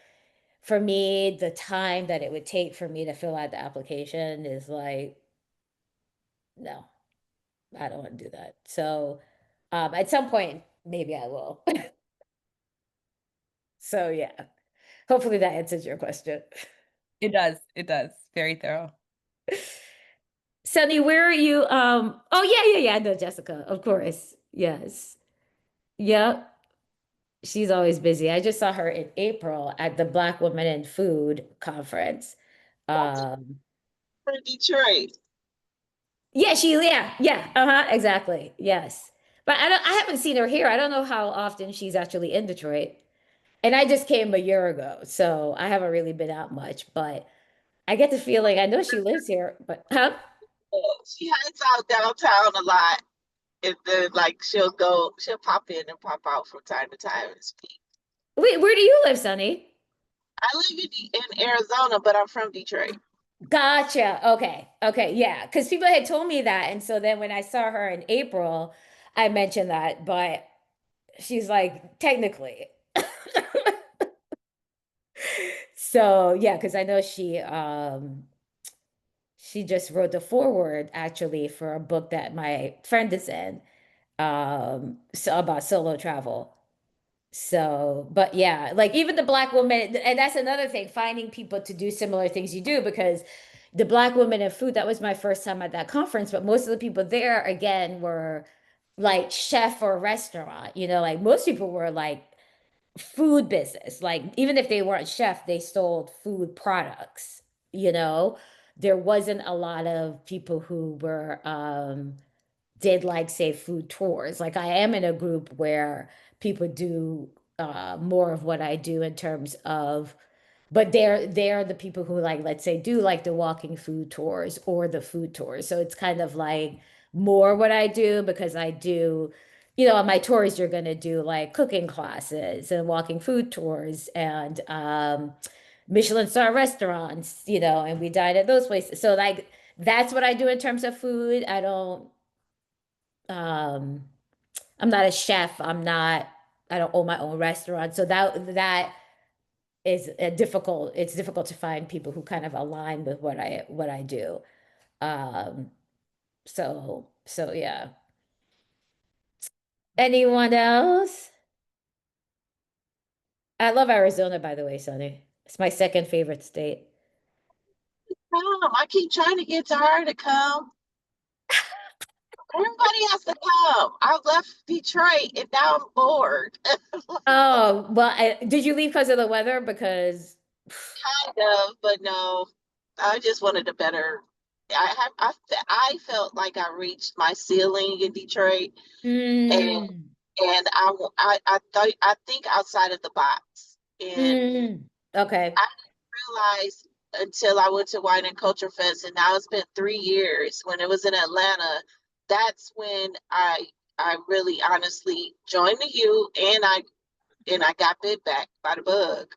A: for me, the time that it would take for me to fill out the application is like, no, I don't want to do that. So, at some point, maybe I will. So yeah, hopefully that answers your question.
D: It does. It does. Very thorough.
A: Sunny, where are you? Oh yeah. I know Jessica, of course. Yes. Yep. She's always busy. I just saw her in April at the Black Women in Food conference.
B: That's
A: Um,
B: for Detroit.
A: yeah, exactly. Yes. But I haven't seen her here. I don't know how often she's actually in Detroit. And I just came a year ago, so I haven't really been out much, but I get the feeling I know she lives here, but huh?
B: She hangs out downtown a lot. And then like she'll pop in and pop out from time to time and speak.
A: Wait, where do you live, Sunny?
B: I live in Arizona, but I'm from Detroit.
A: Gotcha. Okay. Okay. Yeah. Because people had told me that. And so then when I saw her in April, I mentioned that, but she's like, technically. So yeah, because I know she just wrote the foreword actually for a book that my friend is in, so about solo travel. So, but yeah, like even the Black woman, and that's another thing, finding people to do similar things you do, because the Black women in food, that was my first time at that conference, but most of the people there again were like chef or restaurant, like most people were like food business. Like even if they weren't chef, they sold food products, you know. There wasn't a lot of people who were did like say food tours. Like I am in a group where people do more of what I do in terms of, but they're the people who like let's say do like the walking food tours or the food tours. So it's kind of like more what I do because I do, on my tours you're going to do like cooking classes and walking food tours and Michelin star restaurants, and we dine at those places. So like that's what I do in terms of food. Um, I'm not a chef. I don't own my own restaurant. So that is it's difficult to find people who kind of align with what I do. Um, so yeah. Anyone else? I love Arizona, by the way, Sonny. It's my second favorite state.
B: Come, I keep trying to get Tara to come. Everybody has to come. I left Detroit and now I'm bored.
A: Oh, well, did you leave because of the weather? Because
B: Kind of, but no. I just wanted a better. I felt like I reached my ceiling in Detroit, and
A: mm,
B: I think outside of the box, and
A: okay.
B: I didn't realize until I went to Wine and Culture Fest, and now it's been 3 years. When it was in Atlanta, that's when I really honestly joined the U, and I got bit back by the bug.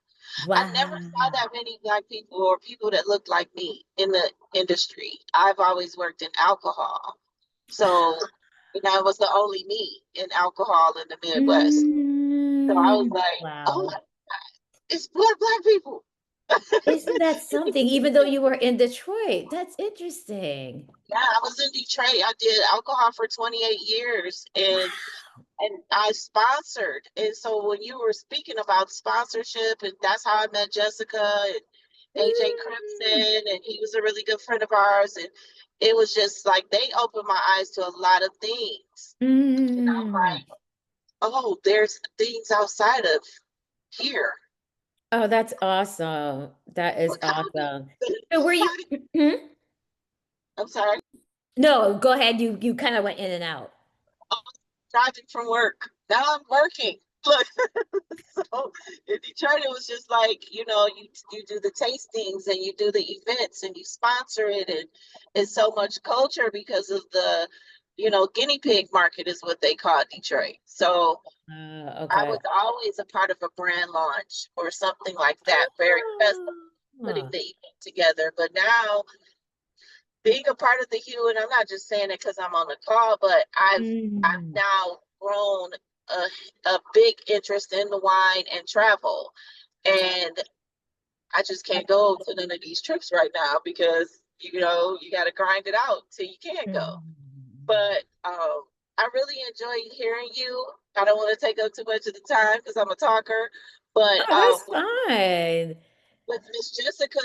B: I never saw
A: Wow.
B: that many Black people or people that looked like me in the industry. I've always worked in alcohol. So, I was the only me in alcohol in the Midwest. So I was like, oh my,
A: Wow.
B: it's Black people.
A: Isn't that something? Even though you were in Detroit, that's interesting.
B: Yeah, I was in Detroit. I did alcohol for 28 years and I sponsored. And so when you were speaking about sponsorship, and that's how I met Jessica, AJ Crimson, and he was a really good friend of ours. And it was just like they opened my eyes to a lot of things. And I'm
A: Mm.
B: like, oh, there's things outside of here.
A: Oh, that's awesome. That is
B: But
A: awesome. So were you? Hmm?
B: I'm sorry.
A: No, go ahead. You kind of went in and out.
B: Driving from work. Now I'm working. Look, so in Detroit, it was just like, you do the tastings and you do the events and you sponsor it, and it's so much culture because of the, guinea pig market is what they call Detroit. So I
A: Okay.
B: was always a part of a brand launch or something like that, very present, putting
A: Ah.
B: the event together. But now being a part of the Hue, and I'm not just saying it because I'm on the call, but I've
A: Mm.
B: now grown a big interest in the wine and travel. And I just can't go to none of these trips right now because you got to grind it out till you can go.
A: Mm.
B: But I really enjoy hearing you. I don't want to take up too much of the time because I'm a talker. But
A: Oh, that's fine.
B: with Miss Jessica,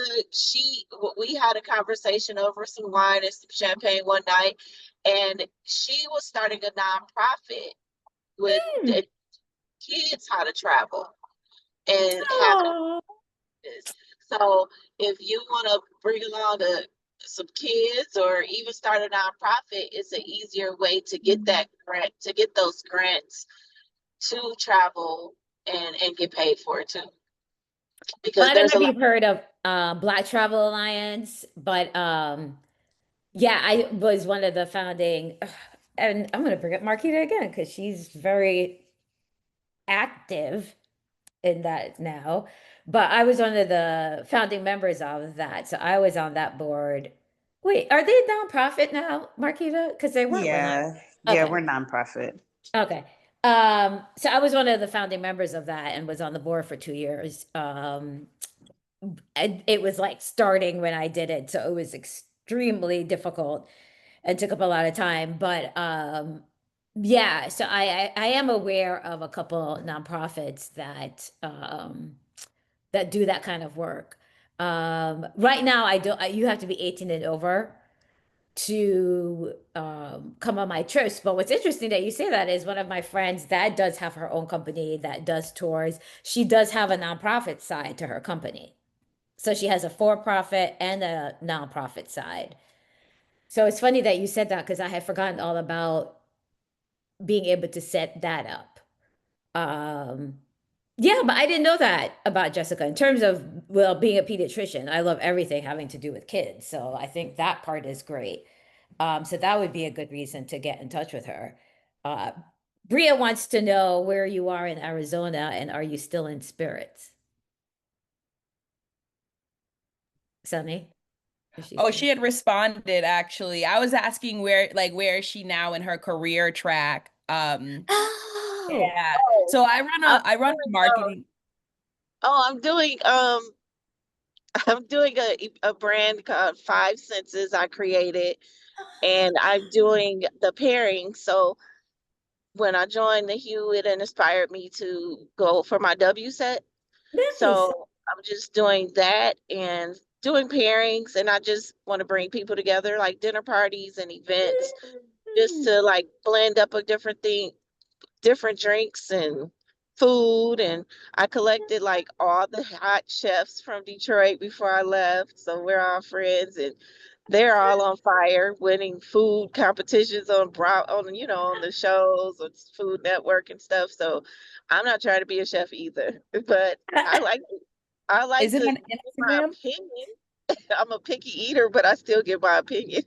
B: we had a conversation over some wine and some champagne one night, and she was starting a nonprofit with
A: Mm.
B: kids how to travel and having
A: Oh.
B: this. So if you want to bring along some kids or even start a nonprofit, it's an easier way to get that grant, to get those grants to travel and get paid for it too.
A: Well,
B: Because
A: I don't know
B: there's a
A: if
B: lot.
A: you've heard of Black Travel Alliance, but yeah, I was one of the founding, and I'm going to bring up Marquita again because she's very active in that now. But I was one of the founding members of that, so I was on that board. Wait, are they nonprofit now, Marquita? Because they weren't when
F: Yeah,
A: I.
F: yeah,
A: Okay,
F: we're nonprofit.
A: okay. So I was one of the founding members of that and was on the board for 2 years. It was like starting when I did it, so it was extremely difficult and took up a lot of time. But yeah, so I am aware of a couple nonprofits that do that kind of work. Right now, I don't. You have to be 18 and over to come on my trips. But what's interesting that you say that is one of my friends that does have her own company that does tours. She does have a nonprofit side to her company. So she has a for-profit and a nonprofit side. So it's funny that you said that because I had forgotten all about being able to set that up. Um, yeah, but I didn't know that about Jessica in terms of, well, being a pediatrician. I love everything having to do with kids. So I think that part is great. So that would be a good reason to get in touch with her. Uh, Bria wants to know where you are in Arizona and are you still in spirits? Sunny, is she
D: Oh,
A: still?
D: she had responded actually. I was asking where is she now in her career track?
A: Oh,
D: Yeah.
B: Oh,
D: So
B: I'm
D: I run a
B: doing,
D: marketing.
B: I'm doing I'm doing a brand called Five Senses I created, and I'm doing the pairing. So when I joined the Hue, it inspired me to go for my W set.
A: nice.
B: So I'm just doing that and doing pairings, and I just want to bring people together, like dinner parties and events, just
A: Mm.
B: to like blend up a different drinks and food. And I collected like all the hot chefs from Detroit before I left. So we're all friends, and they're all on fire winning food competitions on the shows on Food Network and stuff. So I'm not trying to be a chef either, but I like
D: Is it
B: to
D: on
B: give my
D: Instagram?
B: opinion. I'm a picky eater, but I still give my opinion.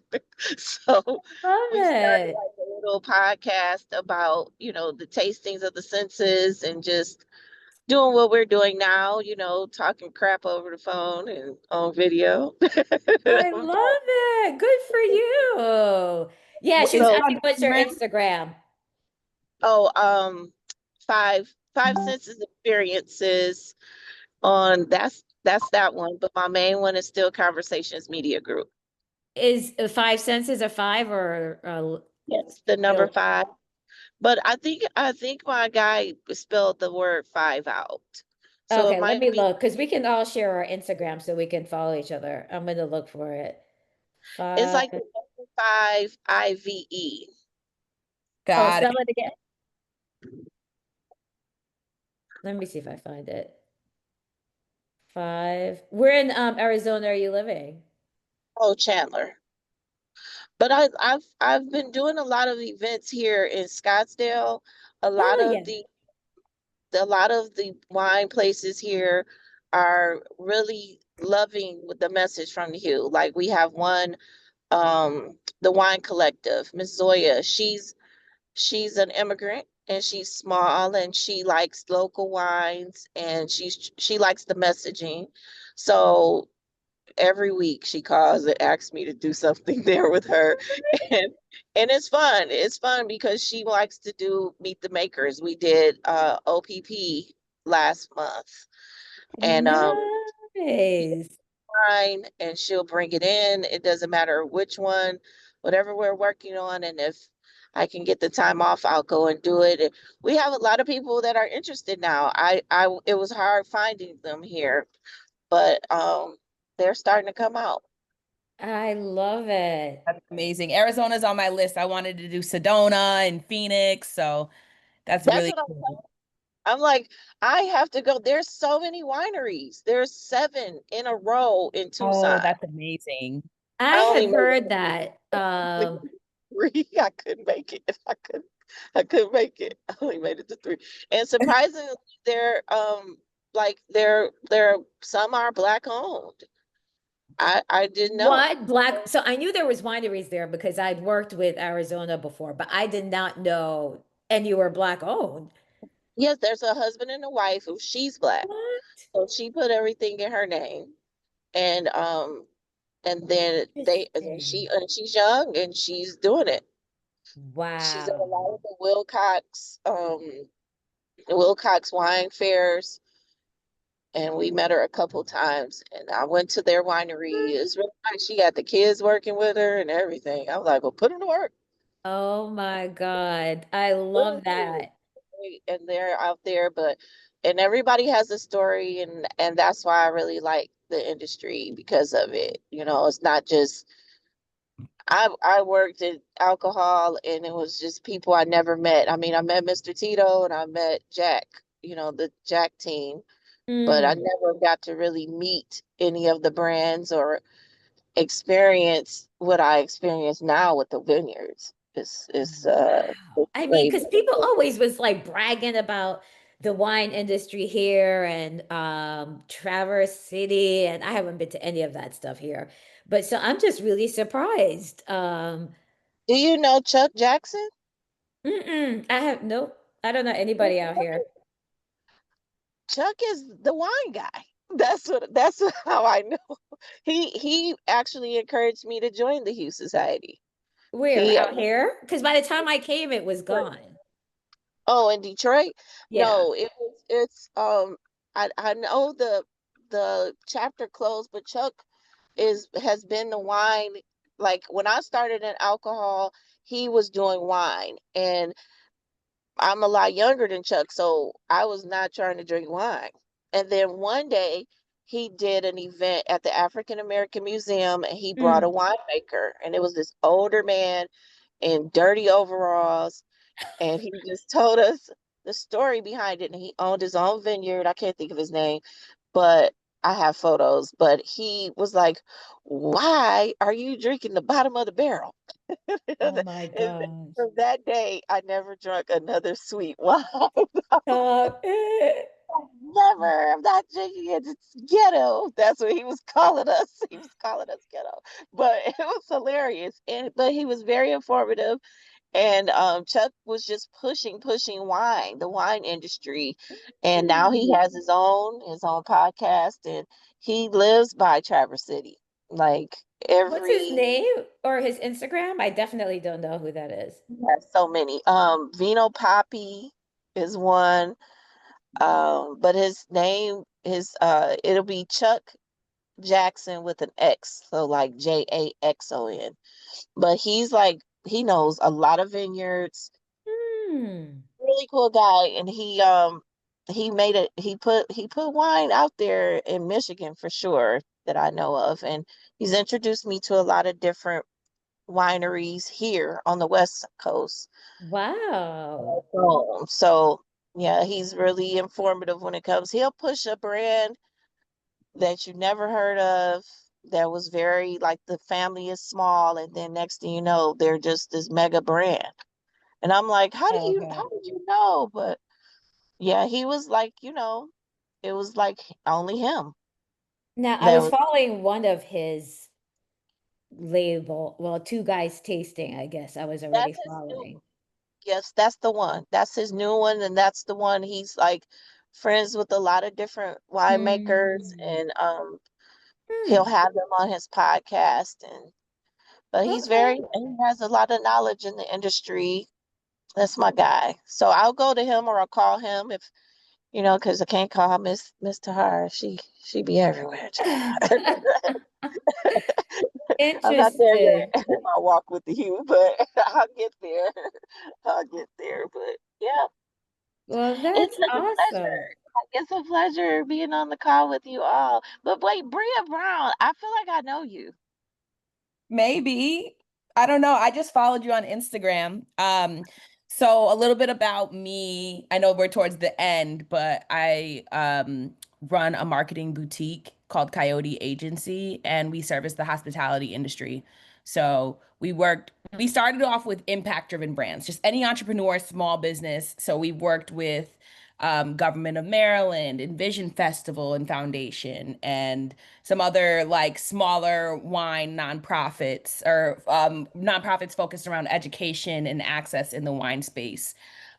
B: So
A: Love
B: we started
A: it.
B: like a little podcast about, the tastings of the senses and just doing what we're doing now, talking crap over the phone and on video.
A: I love it. Good for you. Yeah, she was
D: Is it
B: So,
A: asking
D: on
A: what's your
D: Instagram?
A: Instagram.
B: oh, five senses experiences on that's that one, but my main one is still Conversations Media Group.
A: Is five senses a five or
B: Yes, the number
A: still?
B: five. But I think my guy spelled the word five out. So it
A: Okay, let
B: might
A: me
B: be,
A: look because we can all share our Instagram so we can follow each other. I'm gonna look for it.
B: it's
A: Five.
B: like the 5IVE.
A: Oh,
D: Got
A: spell
D: it.
A: it again. Let me see if I find it. Five. Where in Arizona are you living?
B: Oh, Chandler. But I've been doing a lot of events here in Scottsdale. A lot
A: Oh
B: of
A: yeah.
B: the wine places here are really loving with the message from the Hue. Like we have one, the Wine Collective, Miss Zoya. She's an immigrant and she's small and she likes local wines and she likes the messaging. So every week she calls and asks me to do something there with her, and it's fun. It's fun because she likes to do meet the makers. We did OPP last month, and
A: Nice.
B: fine, and she'll bring it in. It doesn't matter which one, whatever we're working on, and if I can get the time off, I'll go and do it. And we have a lot of people that are interested now. It was hard finding them here, but they're starting to come out.
A: I love it.
D: That's amazing. Arizona's on my list. I wanted to do Sedona and Phoenix, so that's
B: That's
D: really
B: what
D: cool.
B: I'm like, I have to go. There's so many wineries. There's 7 in a row in
D: Oh,
B: Tucson.
D: that's amazing.
A: I
B: I only
A: had
B: made
A: heard that.
B: it to 3. I couldn't make it. I couldn't make it. I only made it to 3. And surprisingly, they're they're some are black owned. I didn't know.
A: What black? So I knew there was wineries there because I'd worked with Arizona before, but I did not know. And you were black owned.
B: Yes, there's a husband and a wife who she's black.
A: What?
B: So she put everything in her name. And then
A: Interesting.
B: she's young and she's doing it. She's at a
A: Wow.
B: lot of the Wilcox wine fairs, and we met her a couple times. And I went to their winery. It's really nice. She got the kids working with her and everything. I was like, well, put them to work.
A: Oh my God. I
B: Put 'em
A: love
B: to work.
A: that.
B: And they're out there, but and everybody has a story, and that's why I really like the industry because of it. You know, it's not just I worked in alcohol and it was just people I never met. I mean, I met Mr. Tito and I met Jack, the Jack team, but I
A: Mm.
B: never got to really meet any of the brands or experience what I experience now with the vineyards.
A: Wow.
B: It's
A: I mean,
B: crazy.
A: because people always was like bragging about the wine industry here and Traverse City, and I haven't been to any of that stuff here. But so I'm just really surprised.
B: Do you know Chuck Jackson?
A: I have nope. I don't know anybody out here.
B: Chuck is the wine guy. That's how I know. He actually encouraged me to join the Hugh Society.
A: Where?
B: He
A: Out here? Because by the time I came, it was gone.
B: Oh, in Detroit?
A: Yeah.
B: No, it's I know the chapter closed, but Chuck is has been the wine. Like when I started in alcohol, he was doing wine, and I'm a lot younger than Chuck, so I was not trying to drink wine. And then one day he did an event at the African American Museum and he brought a
A: Mm.
B: winemaker, and it was this older man in dirty overalls, and he just told us the story behind it. And he owned his own vineyard. I can't think of his name, but I have photos. But he was like, "Why are you drinking the bottom of the barrel?"
A: Oh
B: And
A: my gosh.
B: from that day, I never drank another sweet wine.
A: Stop it.
B: Never. I'm not drinking it. It's ghetto. That's what he was calling us. He was calling us ghetto. But it was hilarious. But he was very informative. And Chuck was just pushing wine, the wine industry. And now he
A: Mm.
B: has his own podcast, and he lives by Traverse City. Like
A: What's his
B: every
A: name or his Instagram? I definitely don't know who that is.
B: he has so many. Vino Poppy is one. But his name is it'll be Chuck Jackson with an X, so like Jaxon. But he's like he knows a lot of vineyards,
A: Hmm.
B: really cool guy, and he put wine out there in Michigan for sure that I know of, and he's introduced me to a lot of different wineries here on the West Coast.
A: Wow.
B: So yeah, he's really informative when it comes. He'll push a brand that you never heard of that was very like the family is small, and then next thing you know, they're just this mega brand. And I'm like,
A: Okay.
B: how did you know? But yeah, he was like, it was like only him.
A: Now, I
B: That
A: was
B: was
A: following one of his label, well, two guys tasting, I guess I was already
B: that's his new
A: following.
B: yes, that's the one. That's his new one, and that's the one he's like friends with a lot of different winemakers,
A: Hmm.
B: and he'll
A: Hmm.
B: have them on his podcast. And but
A: Okay.
B: he has a lot of knowledge in the industry. That's my guy. So I'll go to him or I'll call him if because I can't call Miss Tahara. She be everywhere, child. I'm not there
A: Interesting.
B: yet. I'll walk with you, but I'll get there. I'll get there. But yeah,
A: Well,
B: it's
A: that's
B: such a
A: awesome.
B: pleasure. It's a pleasure being on the call with you all. But wait, Bria Brown, I feel like I know you.
D: Maybe. I don't know. I just followed you on Instagram. So a little bit about me. I know we're towards the end, but I run a marketing boutique called Coyote Agency, and we service the hospitality industry. So we started off with impact-driven brands, just any entrepreneur, small business. So we worked with Government of Maryland, Envision Festival and Foundation, and some other like smaller wine nonprofits or nonprofits focused around education and access in the wine space.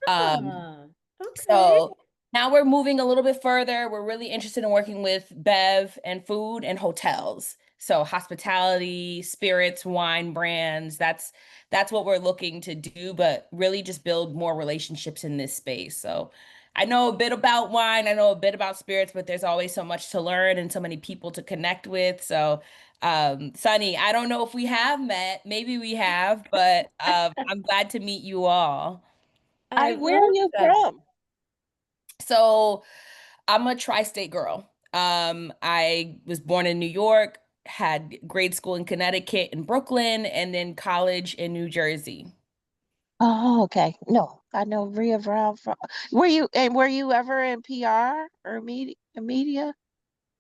D: Um,
A: Ah, okay.
D: so now we're moving a little bit further. We're really interested in working with bev and food and hotels. So hospitality, spirits, wine brands, that's what we're looking to do, but really just build more relationships in this space. So I know a bit about wine, I know a bit about spirits, but there's always so much to learn and so many people to connect with. So Sunny, I don't know if we have met, maybe we have, but I'm glad to meet you all.
A: I
B: Where are
A: love
B: you
A: that.
B: from?
D: So I'm a tri-state girl. I was born in New York, had grade school in Connecticut and Brooklyn, and then college in New Jersey.
B: Oh, okay. No, I know Bria Brown from. Were you ever in PR or media?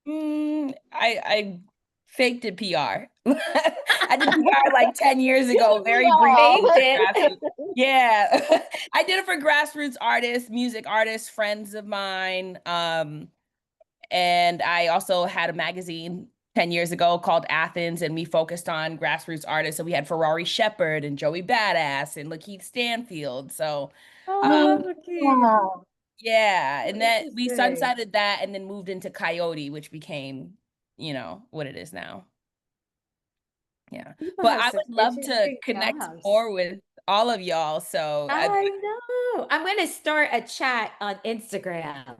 D: I faked it PR. I did PR like 10 years ago,
B: Didn't we
D: very
B: all?
A: Baked
D: briefly for
A: it.
D: grassroots. Yeah. I did it for grassroots artists, music artists, friends of mine. And I also had a magazine 10 years ago called Athens, and we focused on grassroots artists. So we had Ferrari Shepherd and Joey Badass and Lakeith Stanfield. So
A: Oh, I
D: um,
A: love the keys.
B: Wow.
D: yeah, and then we
A: Interesting.
D: sunsetted that and then moved into Coyote, which became, what it is now. Yeah.
A: People
D: But
A: have
D: I
A: such
D: would love to
A: interesting
D: connect
A: jobs.
D: more with all of y'all. So
A: I know. I'm going to start a chat on Instagram.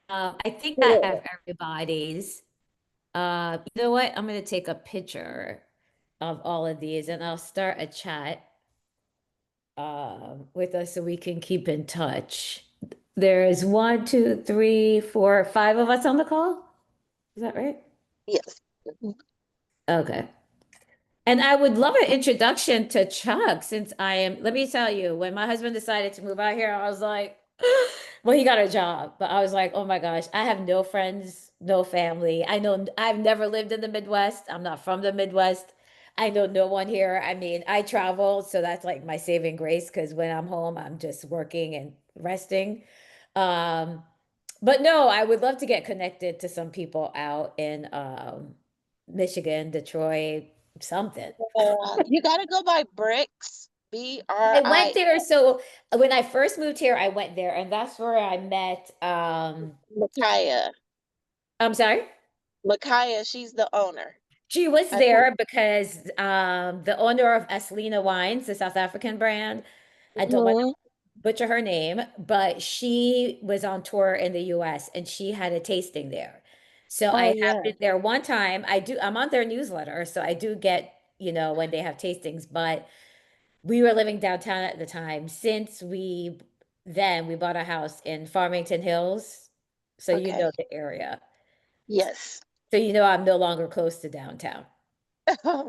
A: I think I
B: Yeah.
A: have everybody's. You know what? I'm going to take a picture of all of these and I'll start a chat with us so we can keep in touch. There's one, two, three, four, five of us on the call. Is that right?
B: Yes.
A: Okay. And I would love an introduction to Chuck since let me tell you, when my husband decided to move out here, I was like, well, he got a job, but I was like, oh my gosh, I have no friends, no family. I know I've never lived in the Midwest. I'm not from the Midwest. I know no one here. I mean, I travel, so that's like my saving grace because when I'm home, I'm just working and resting. Um, but no, I would love to get connected to some people out in Michigan, Detroit, something.
B: You got to go by Bricks.
A: I went
B: BRI.
A: there. So when I first moved here, I went there, and that's where I met.
B: Micaiah.
A: I'm sorry.
B: Micaiah, she's the owner.
A: She was
B: I think.
A: there because the owner of Eslina Wines, the South African brand, I don't want to
B: Mhm.
A: butcher her name, but she was on tour in the US and she had a tasting there. So
B: Oh
A: I have
B: yeah.
A: been there one time. I'm on their newsletter, so I do get, when they have tastings, but we were living downtown at the time. Since we then we bought a house in Farmington Hills. So you
B: Okay.
A: know the area.
B: Yes.
A: So you know I'm no longer close to downtown.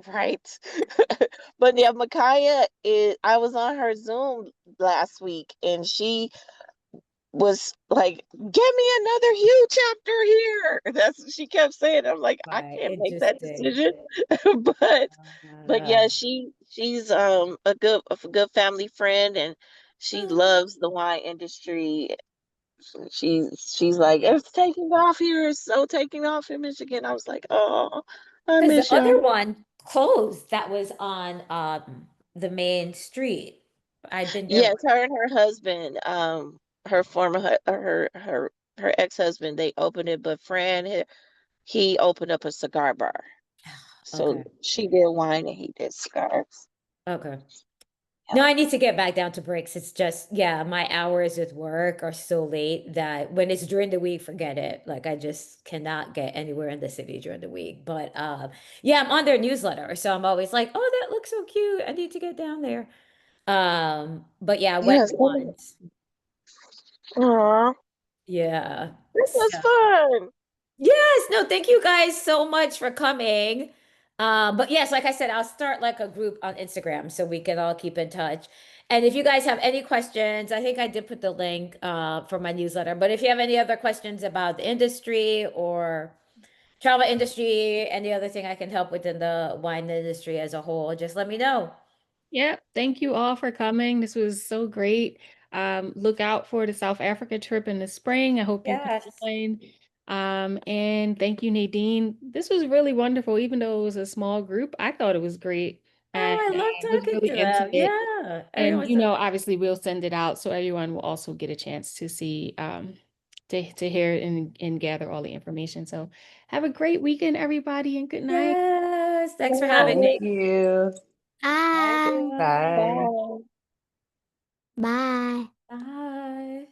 B: Right. But yeah, Micaiah is I was on her Zoom last week and she was like, "Give me another Hugh chapter here." That's what she kept saying. I'm like, I
A: Right.
B: can't make that
A: Interesting.
B: decision. But
A: Uh,
B: yeah, she's a good family friend and she loves the wine industry. She's like, "It's taking off here, it's so taking off in Michigan." I was like, "Oh, I
A: because the
B: miss
A: other
B: y'all."
A: one closed that was on the main street. I'd been there
B: Yes,
A: once.
B: her and her husband, her former her ex-husband, they opened it, but Fran he opened up a cigar bar. So
A: Okay.
B: she did wine and he did cigars.
A: Okay.
B: Yeah.
A: No, I need to get back down to breaks. It's just, yeah, my hours with work are so late that when it's during the week, forget it. Like I just cannot get anywhere in the city during the week. But yeah, I'm on their newsletter. So I'm always like, oh, that looks so cute. I need to get down there. But yeah, I went
B: Yes.
A: once.
B: Aw,
A: Yeah.
B: this was
A: So
B: fun.
A: yes, no, thank you guys so much for coming. But yes, like I said, I'll start like a group on Instagram so we can all keep in touch. And if you guys have any questions, I think I did put the link for my newsletter. But if you have any other questions about the industry or travel industry, any other thing I can help with in the wine industry as a whole, just let me know.
E: Yeah, thank you all for coming. This was so great. Look out for the South Africa trip in the spring. I hope you can
A: Yes.
E: join. And thank you, Nadine. This was really wonderful, even though it was a small group. I thought it was great and
A: Oh, I love
E: it was
A: talking
E: really
A: to them.
E: intimate.
A: Yeah.
E: And
A: Everyone's so nice.
E: obviously we'll send it out so everyone will also get a chance to see to hear it and gather all the information. So have a great weekend, everybody, and good night.
A: Yes. Thanks for having
B: Bye.
A: me.
F: Thank you.
A: Bye,
B: Bye.
A: everyone.
F: Bye.
B: Bye.
F: Bye.
A: Bye.